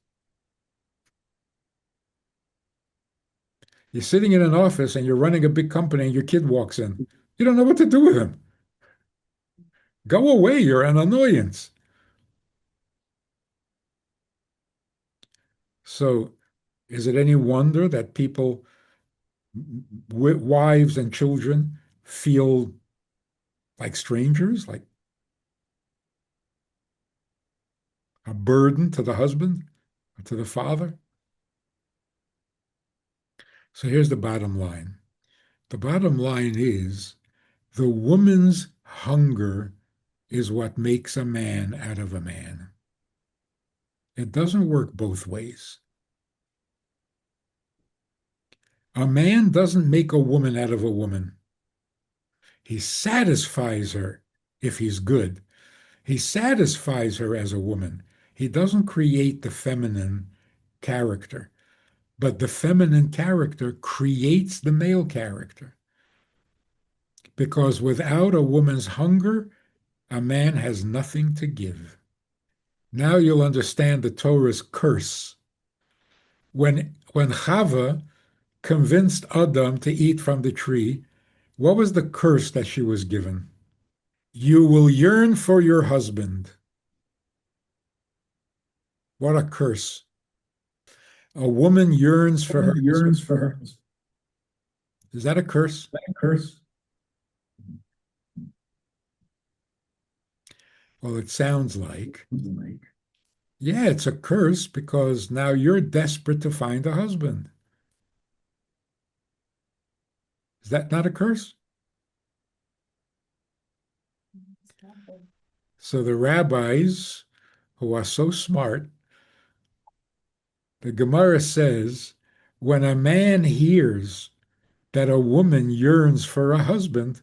You're sitting in an office and you're running a big company and your kid walks in. You don't know what to do with him. Go away, you're an annoyance. So, is it any wonder that people, wives and children, feel like strangers, like a burden to the husband or to the father? So, here's the bottom line. The bottom line is the woman's hunger is what makes a man out of a man. It doesn't work both ways. A man doesn't make a woman out of a woman. He satisfies her if he's good. He satisfies her as a woman. He doesn't create the feminine character, but the feminine character creates the male character. Because without a woman's hunger, a man has nothing to give. Now you'll understand the Torah's curse. When Chava convinced Adam to eat from the tree, what was the curse that she was given? You will yearn for your husband. What a curse. A woman yearns for her husband. Yearns for her. Is that a curse? That curse. Well, it sounds like, Like, yeah, it's a curse because now you're desperate to find a husband. Is that not a curse? So the rabbis, who are so smart, the Gemara says, when a man hears that a woman yearns for a husband,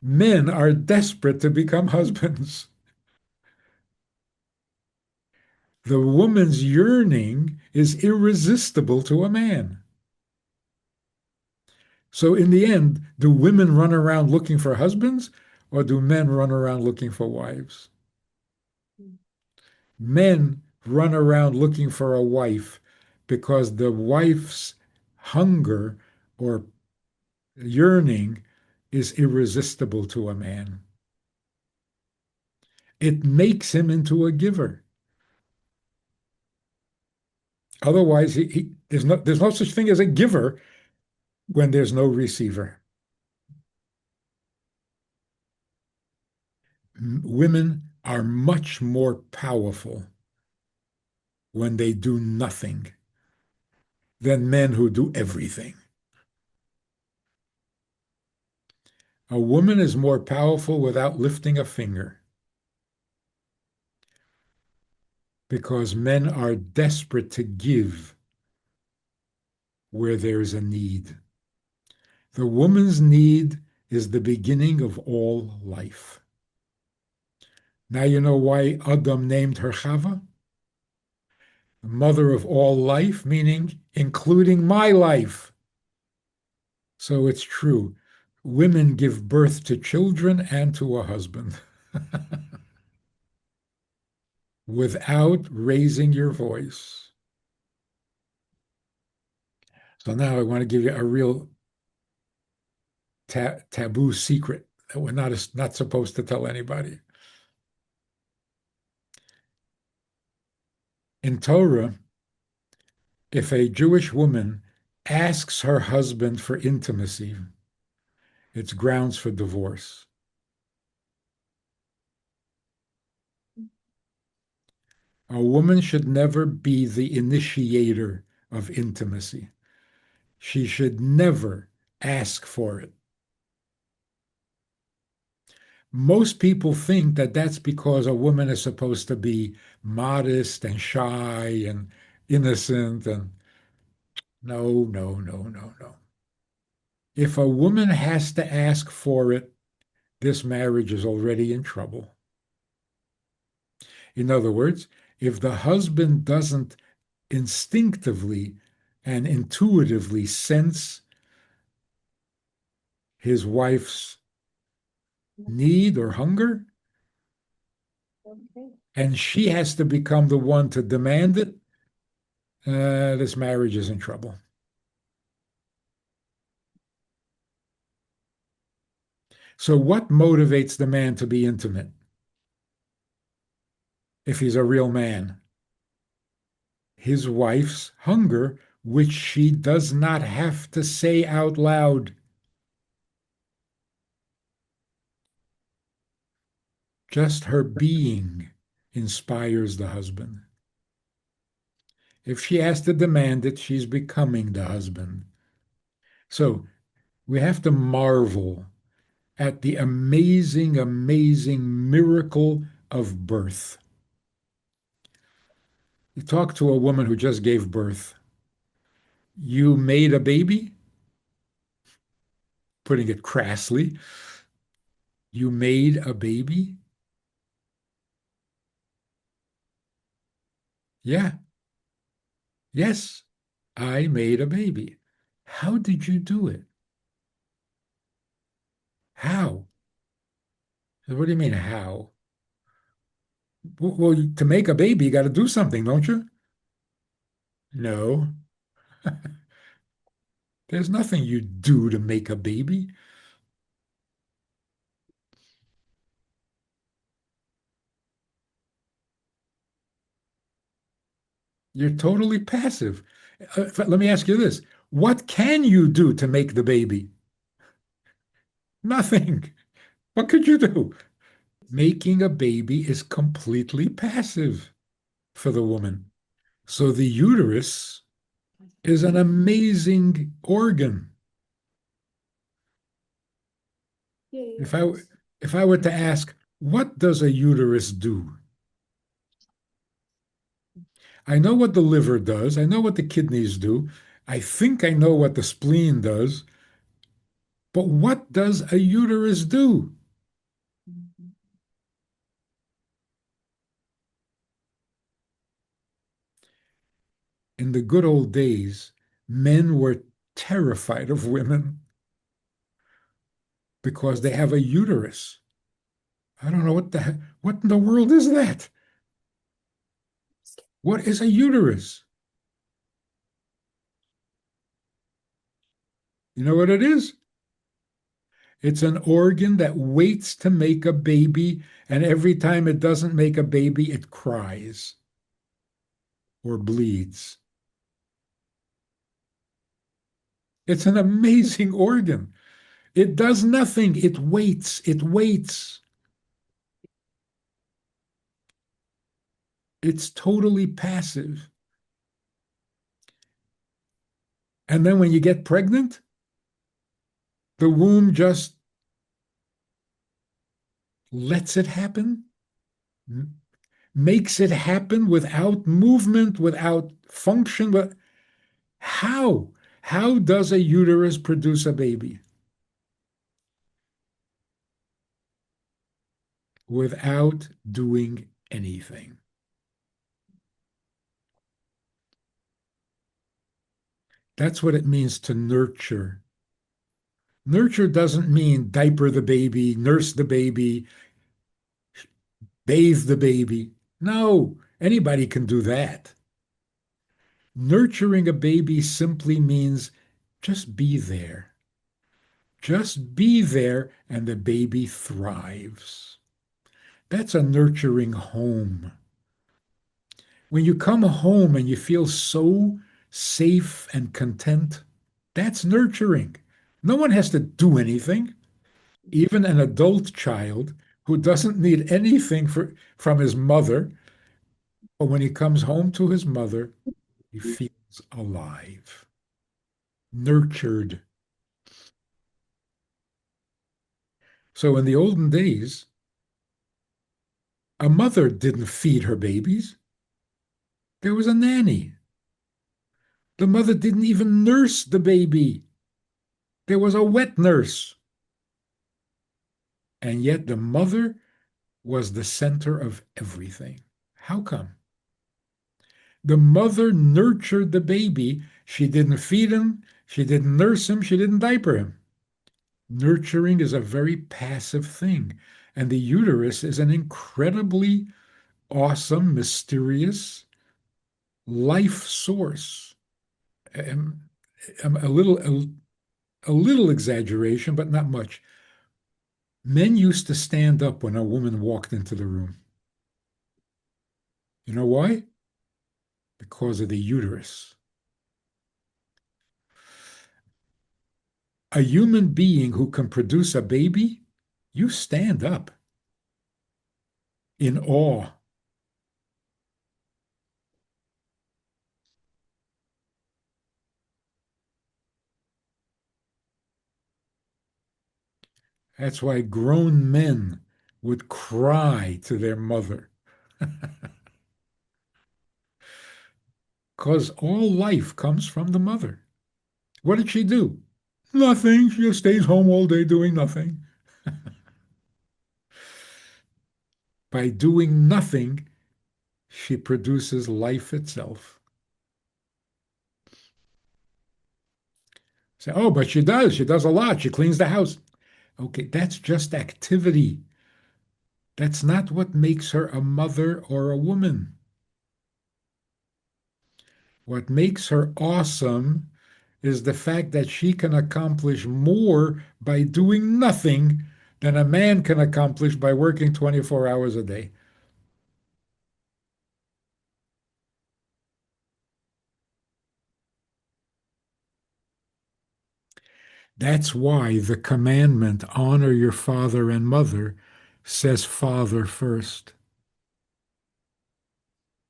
men are desperate to become husbands. The woman's yearning is irresistible to a man. So, in the end, do women run around looking for husbands or do men run around looking for wives? Men run around looking for a wife because the wife's hunger or yearning is irresistible to a man. It makes him into a giver. Otherwise, there's no such thing as a giver when there's no receiver. Women are much more powerful when they do nothing than men who do everything. A woman is more powerful without lifting a finger because men are desperate to give where there is a need. The woman's need is the beginning of all life. Now you know why Adam named her Chava? Mother of all life, meaning including my life. So it's true. Women give birth to children and to a husband without raising your voice. So now I want to give you a real taboo secret that we're not supposed to tell anybody. In Torah, if a Jewish woman asks her husband for intimacy, it's grounds for divorce. A woman should never be the initiator of intimacy. She should never ask for it. Most people think that that's because a woman is supposed to be modest and shy and innocent. And no, no, no, no, no. If a woman has to ask for it, this marriage is already in trouble. In other words, if the husband doesn't instinctively and intuitively sense his wife's need or hunger, Okay. and she has to become the one to demand it, this marriage is in trouble. So, what motivates the man to be intimate if he's a real man? His wife's hunger, which she does not have to say out loud. Just her being inspires the husband. If she has to demand it, she's becoming the husband. So we have to marvel at the amazing, amazing miracle of birth. You talk to a woman who just gave birth. You made a baby, putting it crassly. You made a baby? Yeah. Yes, I made a baby. How did you do it? How? What do you mean, how? Well, to make a baby, you got to do something, don't you? No, there's nothing you do to make a baby. You're totally passive. Let me ask you this. What can you do to make the baby? Nothing. What could you do? Making a baby is completely passive for the woman. So the uterus is an amazing organ. If I Yes. if I were to ask, what does a uterus do? I know what the liver does. I know what the kidneys do. I think I know what the spleen does, but what does a uterus do? Mhm. In the good old days, men were terrified of women because they have a uterus. I don't know what in the world is that? What is a uterus? You know what it is? It's an organ that waits to make a baby, and every time it doesn't make a baby, it cries or bleeds. It's an amazing organ. It does nothing. It waits. It waits. It's totally passive. And then when you get pregnant, the womb just lets it happen, makes it happen without movement, without function. But how? How does a uterus produce a baby? Without doing anything. That's what it means to nurture. Nurture doesn't mean diaper the baby, nurse the baby, bathe the baby. No, anybody can do that. Nurturing a baby simply means just be there. Just be there, and the baby thrives. That's a nurturing home. When you come home and you feel so safe and content, that's nurturing. No one has to do anything. Even an adult child who doesn't need anything from his mother, but when he comes home to his mother, he feels alive, nurtured. So in the olden days, a mother didn't feed her babies. There was a nanny. The mother didn't even nurse the baby. There was a wet nurse. And yet the mother was the center of everything. How come? The mother nurtured the baby. She didn't feed him. She didn't nurse him. She didn't diaper him. Nurturing is a very passive thing. And the uterus is an incredibly awesome, mysterious life source. Um, a little exaggeration, but not much. Men used to stand up when a woman walked into the room. You know why? Because of the uterus. A human being who can produce a baby, you stand up in awe. That's why grown men would cry to their mother. Because all life comes from the mother. What did she do? Nothing. She just stays home all day doing nothing. By doing nothing, she produces life itself. Say, oh, but she does. She does a lot. She cleans the house. Okay, that's just activity. That's not what makes her a mother or a woman. What makes her awesome is the fact that she can accomplish more by doing nothing than a man can accomplish by working 24 hours a day. That's why the commandment, honor your father and mother, says father first.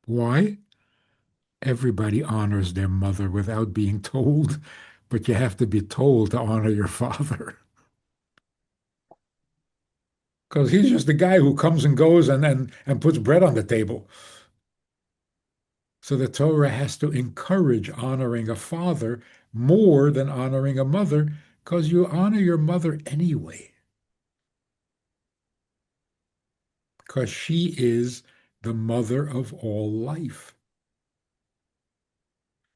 Why? Everybody honors their mother without being told, but you have to be told to honor your father. Because he's just the guy who comes and goes and puts bread on the table. So the Torah has to encourage honoring a father more than honoring a mother, because you honor your mother anyway, because she is the mother of all life.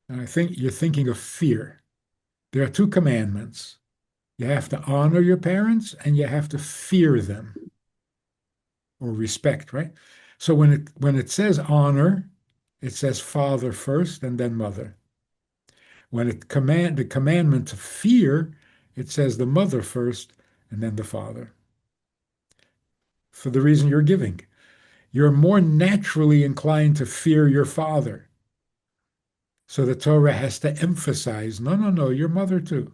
And I think you're thinking of fear. There are two commandments. You have to honor your parents and you have to fear them, or respect, right? So when it says honor, it says father first and then mother. When the commandment to fear, it says the mother first and then the father. For the reason you're giving. You're more naturally inclined to fear your father. So the Torah has to emphasize, no, no, no, your mother too.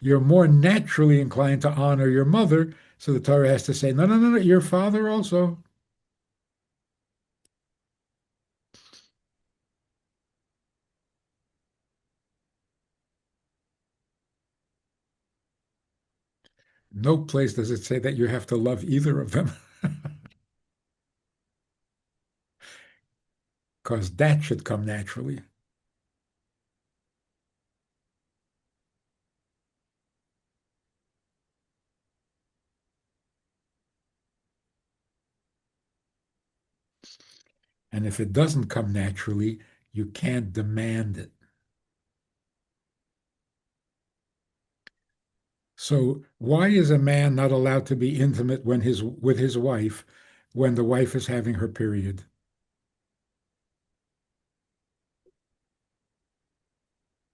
You're more naturally inclined to honor your mother. So the Torah has to say, no, no, no, no, your father also. No place does it say that you have to love either of them, because that should come naturally. And if it doesn't come naturally, you can't demand it. So why is a man not allowed to be intimate with his wife when the wife is having her period?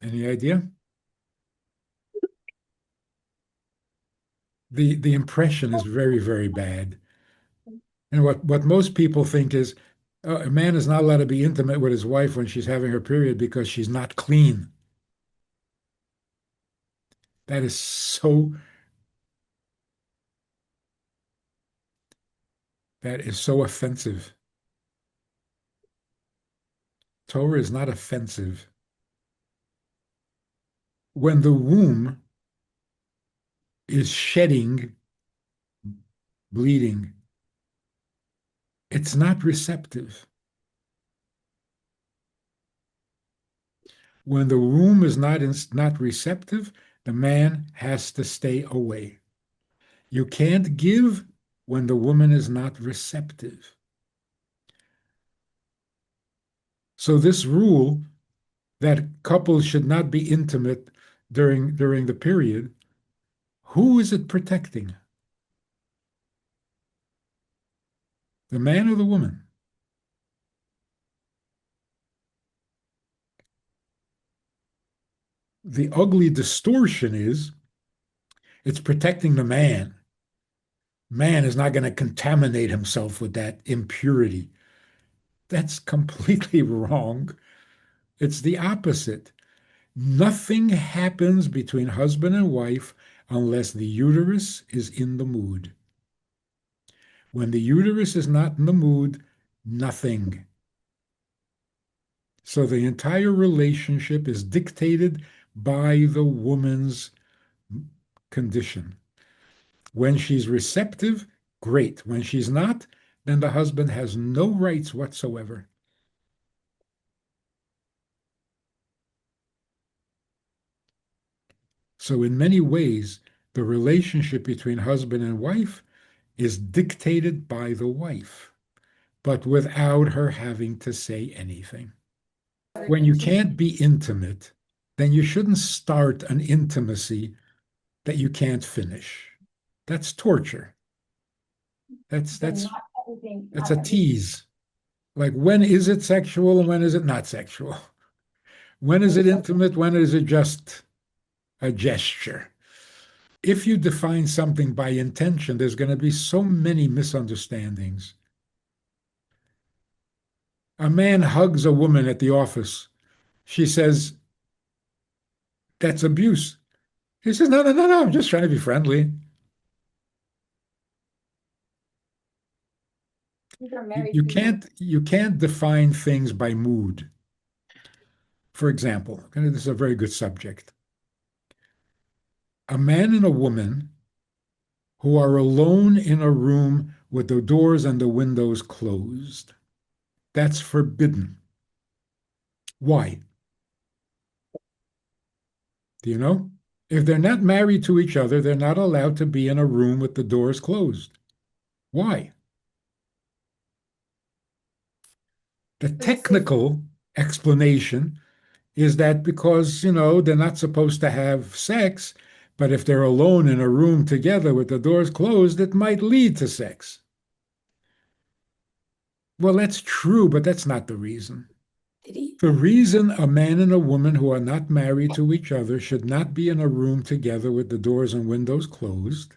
Any idea? The impression is very, very bad. And what most people think is a man is not allowed to be intimate with his wife when she's having her period because she's not clean. That is so offensive. Torah is not offensive. When the womb is shedding, bleeding, it's not receptive. When the womb is not receptive, the man has to stay away. You can't give when the woman is not receptive. So this rule that couples should not be intimate during the period, who is it protecting? The man or the woman? The ugly distortion is it's protecting the man. Man is not going to contaminate himself with that impurity. That's completely wrong. It's the opposite. Nothing happens between husband and wife unless the uterus is in the mood. When the uterus is not in the mood, nothing. So the entire relationship is dictated by the woman's condition. When she's receptive, great. When she's not, then the husband has no rights whatsoever. So in many ways, the relationship between husband and wife is dictated by the wife, but without her having to say anything. When you can't be intimate, then you shouldn't start an intimacy that you can't finish. That's torture. That's So that's not everything, that's not a everything. tease. Like when is it sexual and when is it not sexual? When is it intimate? When is it just a gesture? If you define something by intention, there's going to be so many misunderstandings. A man hugs a woman at the office. She says, that's abuse. He says, no, no, no, no, I'm just trying to be friendly. These are You, married you people. can't define things by mood. For example, and this is a very good subject. A man and a woman who are alone in a room with the doors and the windows closed. That's forbidden. Why? Do you know? If they're not married to each other, they're not allowed to be in a room with the doors closed. Why? The For the safety. technical explanation is that because, they're not supposed to have sex, but if they're alone in a room together with the doors closed, it might lead to sex. Well, that's true, but that's not the reason. Did he? The reason a man and a woman who are not married to each other should not be in a room together with the doors and windows closed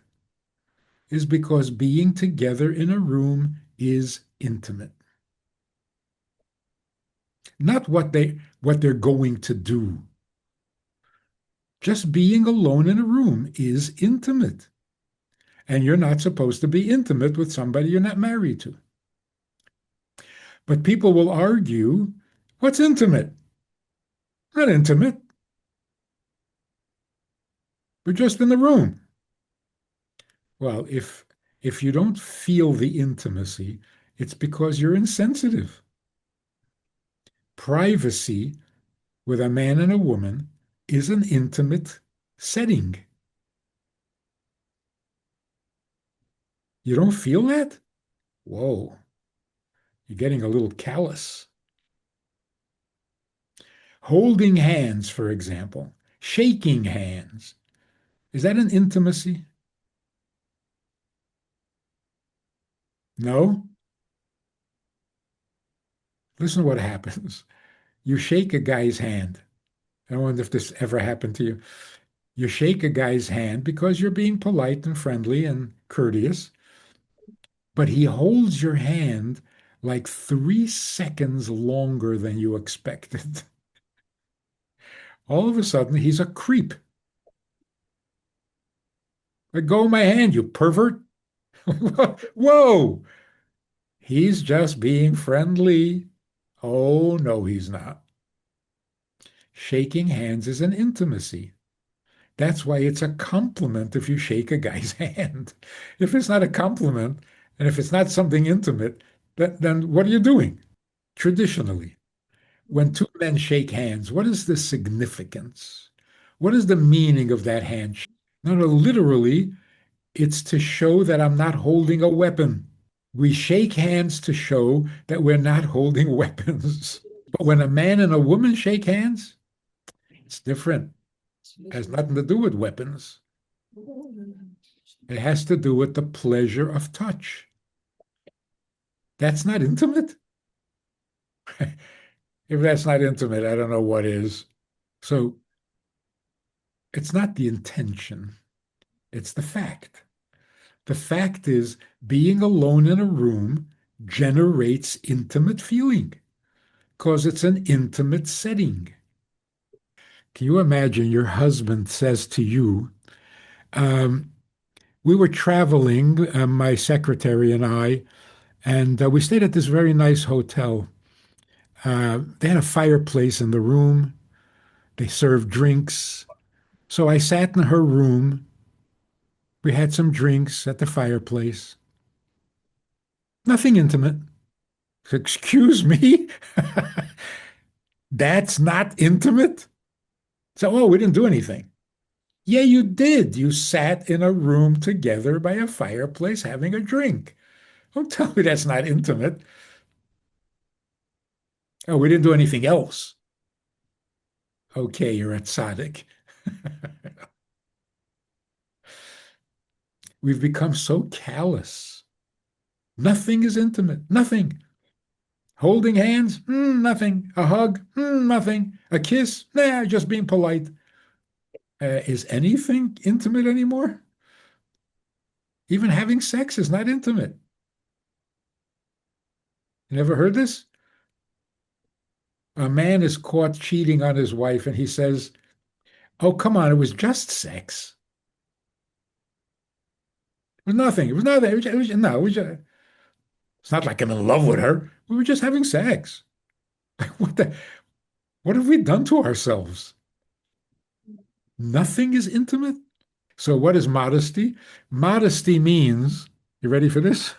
is because being together in a room is intimate. Not what they're going to do. Just being alone in a room is intimate. And you're not supposed to be intimate with somebody you're not married to. But people will argue, what's intimate? Not intimate. We're just in the room. Well, if you don't feel the intimacy, it's because you're insensitive. Privacy with a man and a woman is an intimate setting. You don't feel that? Whoa, you're getting a little callous. Holding hands, for example, shaking hands, is that an intimacy? No? Listen to what happens. You shake a guy's hand. I wonder if this ever happened to you. You shake a guy's hand because you're being polite and friendly and courteous, but he holds your hand like 3 seconds longer than you expected. All of a sudden, he's a creep. Let go of my hand, you pervert. Whoa! He's just being friendly. Oh, no, he's not. Shaking hands is an intimacy. That's why it's a compliment if you shake a guy's hand. If it's not a compliment, and if it's not something intimate, then what are you doing? Traditionally, when two men shake hands, what is the significance? What is the meaning of that handshake? No, no, literally, it's to show that I'm not holding a weapon. We shake hands to show that we're not holding weapons. But when a man and a woman shake hands, it's different. It has nothing to do with weapons. It has to do with the pleasure of touch. That's not intimate. If that's not intimate, I don't know what is. So it's not the intention, it's the fact. The fact is, being alone in a room generates intimate feeling because it's an intimate setting. Can you imagine your husband says to you, um, we were traveling, my secretary and I, and we stayed at this very nice hotel. They had a fireplace in the room. They served drinks. So I sat in her room. We had some drinks at the fireplace. Nothing intimate. Excuse me? That's not intimate? So, oh, we didn't do anything. Yeah, you did. You sat in a room together by a fireplace having a drink. Don't tell me that's not intimate. Oh, we didn't do anything else. Okay, you're a tzaddik. We've become so callous. Nothing is intimate. Nothing. Holding hands? Nothing. A hug? Nothing. A kiss? Nah, just being polite. Is anything intimate anymore? Even having sex is not intimate. You never heard this? A man is caught cheating on his wife and he says, oh, come on, it was just sex. It was nothing. It was nothing. No, it's not like I'm in love with her. We were just having sex. What what have we done to ourselves? Nothing is intimate. So what is modesty? Modesty means, you ready for this?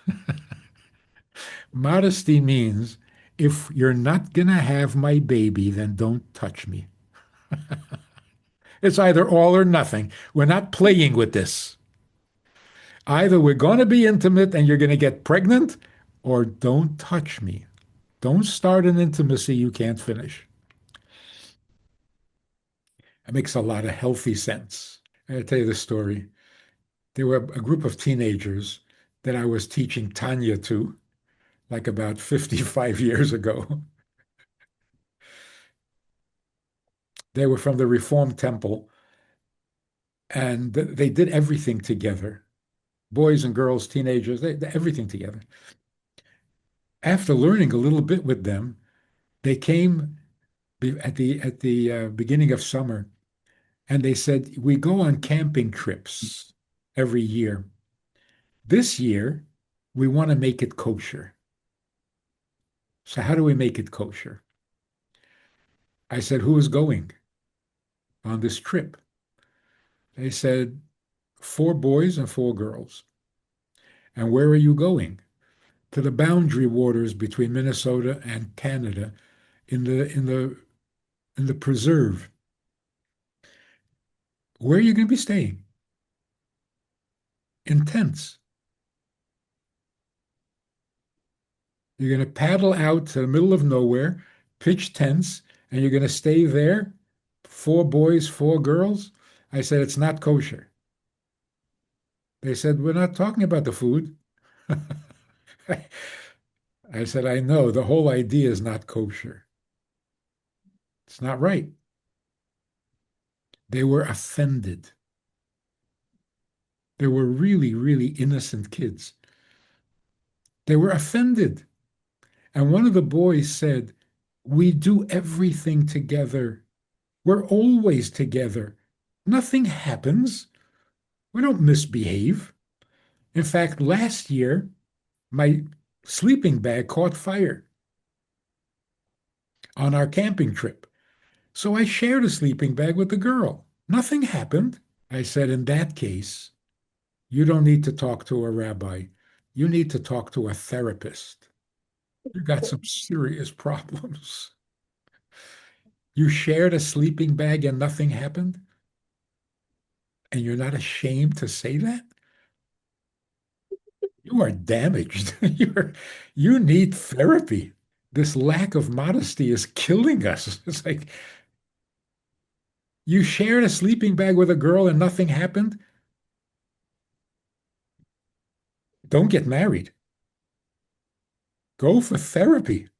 Modesty means If you're not going to have my baby, then don't touch me. It's either all or nothing. We're not playing with this. Either we're going to be intimate and you're going to get pregnant, or don't touch me. Don't start an intimacy you can't finish. It makes a lot of healthy sense. I'll tell you the story. There were a group of teenagers that I was teaching Tanya to, like about 55 years ago. They were from the Reformed Temple, and they did everything together. Boys and girls, teenagers, everything together. After learning a little bit with them, they came at the beginning of summer, and they said, "We go on camping trips every year. This year, we want to make it kosher. So how do we make it kosher?" I said, "Who is going on this trip?" They said, "Four boys and four girls." "And where are you going?" "To the boundary waters between Minnesota and Canada in the preserve." "Where are you going to be staying?" "In tents. You're going to paddle out to the middle of nowhere, pitch tents, and you're going to stay there, four boys, four girls." I said, "It's not kosher." They said, "We're not talking about the food." I said, "I know, the whole idea is not kosher. It's not right." They were offended. They were really, really innocent kids. They were offended. And one of the boys said, "We do everything together. We're always together. Nothing happens. We don't misbehave. In fact, last year, my sleeping bag caught fire on our camping trip. So I shared a sleeping bag with the girl. Nothing happened." I said, "In that case, you don't need to talk to a rabbi. You need to talk to a therapist. You got some serious problems. You shared a sleeping bag and nothing happened, and you're not ashamed to say that? You are damaged. You need therapy. This lack of modesty is killing us." It's like, you shared a sleeping bag with a girl and nothing happened? Don't get married. Go for therapy.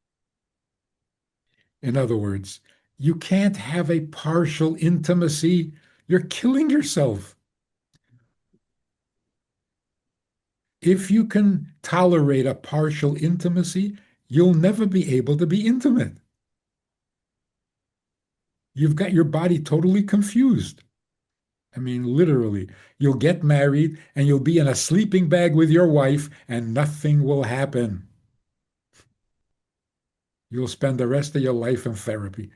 In other words, you can't have a partial intimacy. You're killing yourself. If you can tolerate a partial intimacy, you'll never be able to be intimate. You've got your body totally confused. I mean, literally, you'll get married and you'll be in a sleeping bag with your wife and nothing will happen. You'll spend the rest of your life in therapy.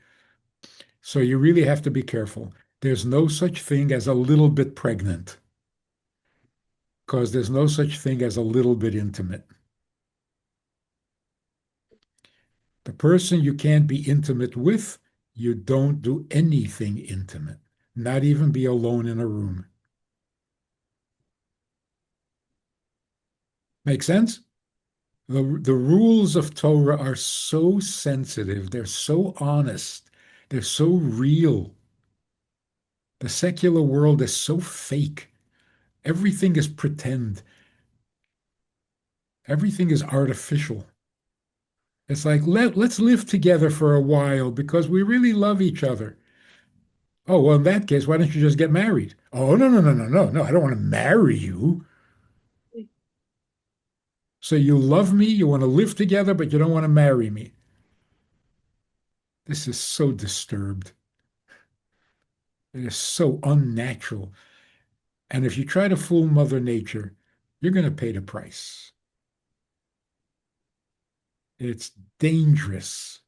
So you really have to be careful. There's no such thing as a little bit pregnant, because there's no such thing as a little bit intimate. The person you can't be intimate with, you don't do anything intimate, not even be alone in a room. Make sense? The rules of Torah are so sensitive, they're so honest, they're so real. The secular world is so fake. Everything is pretend. Everything is artificial. It's like, let's live together for a while because we really love each other. Oh, well, in that case, why don't you just get married? Oh, no, no, no, no, no, no, I don't want to marry you. So you love me, you want to live together, but you don't want to marry me. This is so disturbed. It is so unnatural. And if you try to fool Mother Nature, you're going to pay the price. It's dangerous.